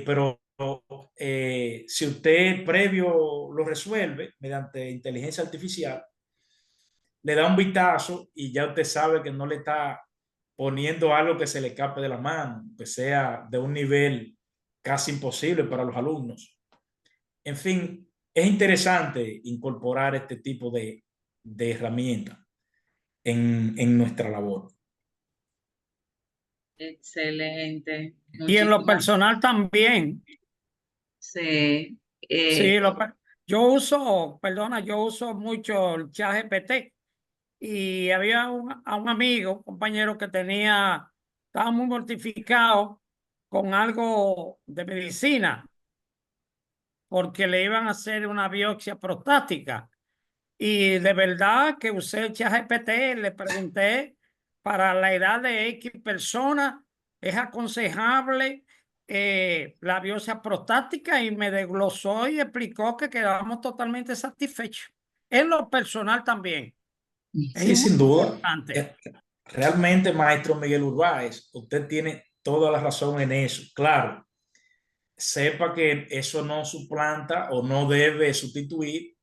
pero si usted previo lo resuelve mediante inteligencia artificial, le da un vistazo y ya usted sabe que no le está poniendo algo que se le escape de la mano, que sea de un nivel casi imposible para los alumnos. En fin, es interesante incorporar este tipo de herramientas en nuestra labor. Excelente. Y en lo Muchísimas personal también. sí. Sí, yo uso mucho el ChatGPT. Y había a un amigo, compañero que estaba muy mortificado con algo de medicina, porque le iban a hacer una biopsia prostática. Y de verdad que usé el ChatGPT, le pregunté para la edad de X persona, ¿es aconsejable la biopsia prostática? Y me desglosó y explicó que quedábamos totalmente satisfechos. En lo personal también. Sí, Es sin duda. importante. Realmente, maestro Miguel Urbáez, usted tiene toda la razón en eso. Claro, sepa que eso no suplanta o no debe sustituir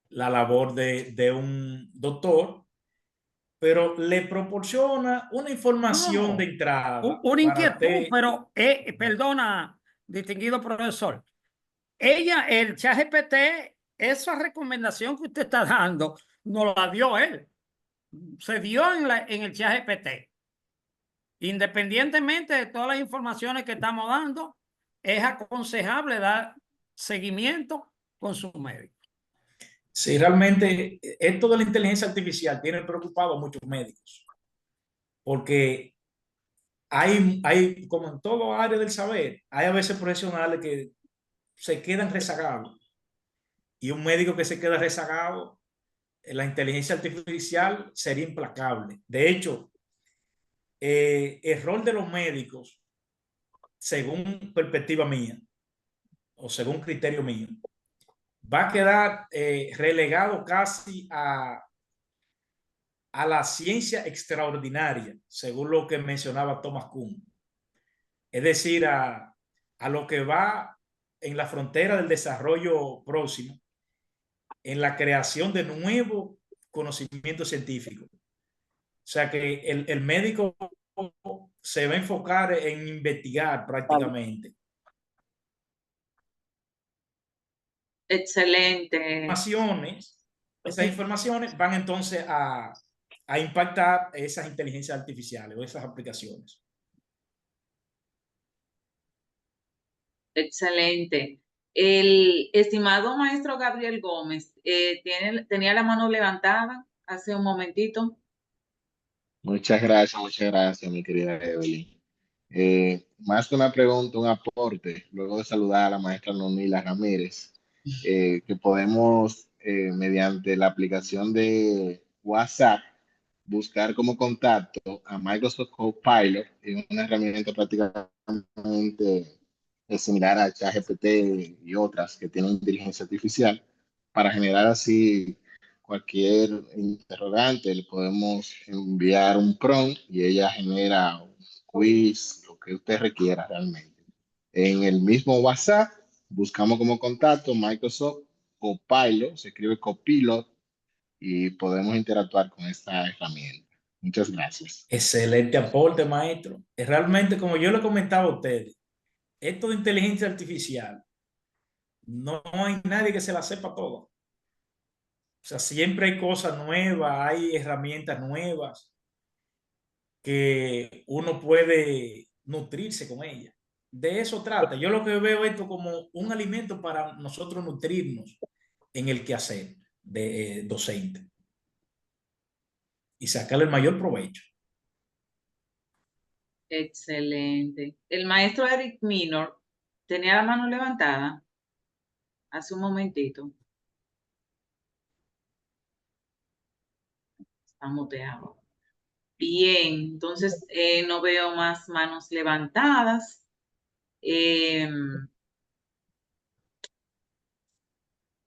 la labor de un doctor, pero le proporciona una información de No, entrada una para inquietud, usted. pero perdona, distinguido profesor. El ChatGPT, esa recomendación que usted está dando, no la dio él. Se dio en el ChatGPT. Independientemente de todas las informaciones que estamos dando, es aconsejable dar seguimiento con su médico. Sí, realmente esto de la inteligencia artificial tiene preocupado a muchos médicos, porque hay, como en todo área del saber, hay a veces profesionales que se quedan rezagados, y un médico que se queda rezagado, la inteligencia artificial sería implacable. De hecho, el rol de los médicos, según perspectiva mía o según criterio mío, va a quedar relegado casi a la ciencia extraordinaria, según lo que mencionaba Thomas Kuhn. Es decir, a lo que va en la frontera del desarrollo próximo, en la creación de nuevo conocimiento científico. O sea que el médico se va a enfocar en investigar prácticamente. Excelente. Esas informaciones van entonces a impactar esas inteligencias artificiales o esas aplicaciones. Excelente. El estimado maestro Gabriel Gómez tenía la mano levantada hace un momentito. Muchas gracias, mi querida Evelyn. Más que una pregunta, un aporte, luego de saludar a la maestra Nonila Ramírez, que podemos, mediante la aplicación de WhatsApp, buscar como contacto a Microsoft Copilot, es una herramienta prácticamente similar a ChatGPT y otras que tienen inteligencia artificial, para generar así cualquier interrogante, le podemos enviar un prompt y ella genera un quiz, lo que usted requiera realmente. En el mismo WhatsApp, buscamos como contacto Microsoft Copilot, se escribe Copilot, y podemos interactuar con esta herramienta. Muchas gracias. Excelente aporte, maestro. Realmente, como yo le comentaba a ustedes, esto de inteligencia artificial, no hay nadie que se la sepa todo. O sea, siempre hay cosas nuevas, hay herramientas nuevas que uno puede nutrirse con ellas. De eso trata. Yo lo que veo esto como un alimento para nosotros nutrirnos en el quehacer de docente y sacarle el mayor provecho. Excelente. El maestro Eric Minor tenía la mano levantada hace un momentito. Está muteado. Bien, entonces no veo más manos levantadas.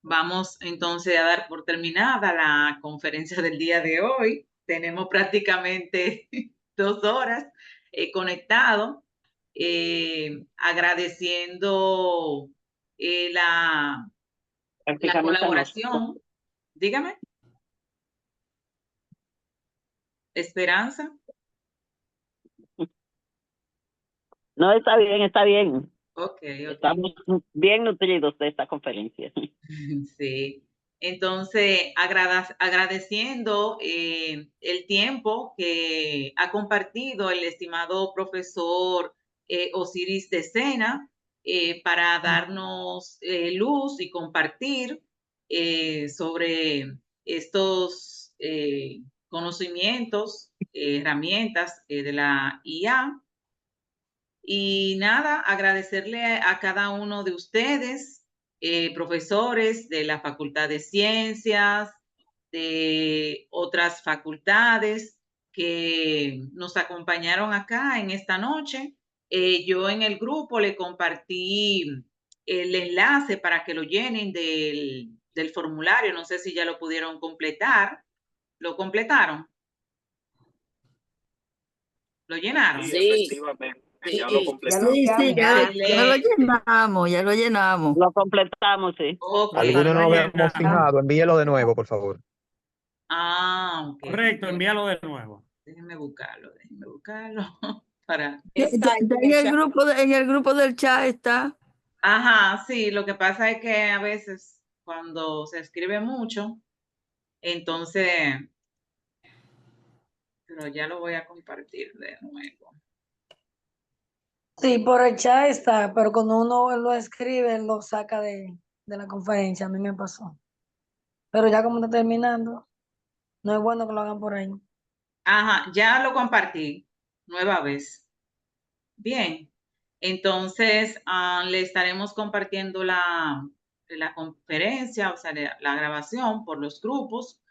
Vamos entonces a dar por terminada la conferencia del día de hoy. Tenemos prácticamente 2 horas conectados, agradeciendo la colaboración. Dígame. Esperanza. No, está bien, está bien. Okay. Estamos bien nutridos de esta conferencia. Sí. Entonces, agradeciendo el tiempo que ha compartido el estimado profesor Osiris de Sena para darnos luz y compartir sobre estos conocimientos, herramientas de la IA. Y nada, agradecerle a cada uno de ustedes, profesores de la Facultad de Ciencias, de otras facultades que nos acompañaron acá en esta noche. Yo en el grupo le compartí el enlace para que lo llenen del formulario. No sé si ya lo pudieron completar. ¿Lo completaron? ¿Lo llenaron? Sí, efectivamente. Ya lo completamos. Sí, ya lo llenamos. Lo completamos, sí. Okay. Algunos no habíamos fijado, envíelo de nuevo, por favor. Okay. Correcto, envíalo de nuevo. Déjenme buscarlo para... En el grupo del chat está. Ajá, sí, lo que pasa es que a veces cuando se escribe mucho, entonces, pero ya lo voy a compartir de nuevo. Sí, por el chat está, pero cuando uno lo escribe, lo saca de la conferencia. A mí me pasó. Pero ya como está terminando, no es bueno que lo hagan por ahí. Ajá, ya lo compartí, nueva vez. Bien, entonces le estaremos compartiendo la conferencia, o sea, la grabación por los grupos.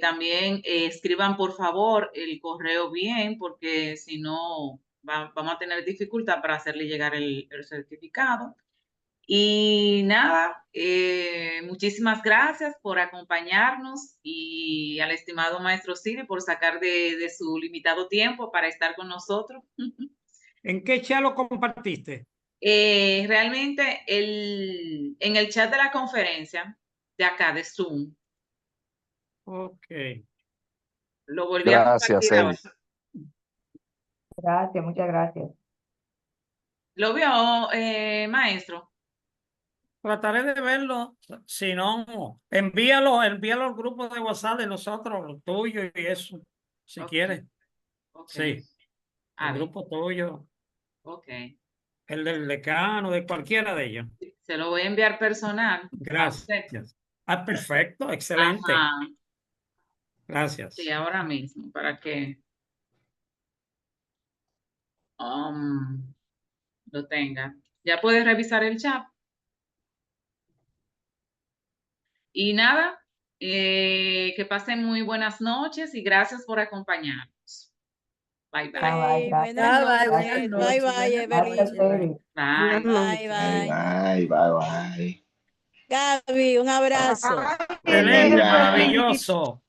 También escriban por favor el correo bien, porque si no vamos a tener dificultad para hacerle llegar el certificado. Y nada, muchísimas gracias por acompañarnos y al estimado maestro Siri por sacar de su limitado tiempo para estar con nosotros. ¿En qué chat lo compartiste? Realmente en el chat de la conferencia de acá, de Zoom. Ok. Lo volví a compartir ahora. Gracias, muchas gracias. ¿Lo vio, maestro? Trataré de verlo. Si no, envíalo al grupo de WhatsApp de nosotros, lo tuyo y eso, si quieres. Okay. Sí. El grupo tuyo. Ok. El del decano, de cualquiera de ellos. Se lo voy a enviar personal. Gracias. Perfecto, excelente. Ajá. Gracias. Sí, ahora mismo, para que lo tenga. Ya puedes revisar el chat. Y nada, que pasen muy buenas noches y gracias por acompañarnos. Bye, bye. Bye, Evelyn. Bye. Bye, bye, bye. Gaby, un abrazo. Excelente, Ya. maravilloso.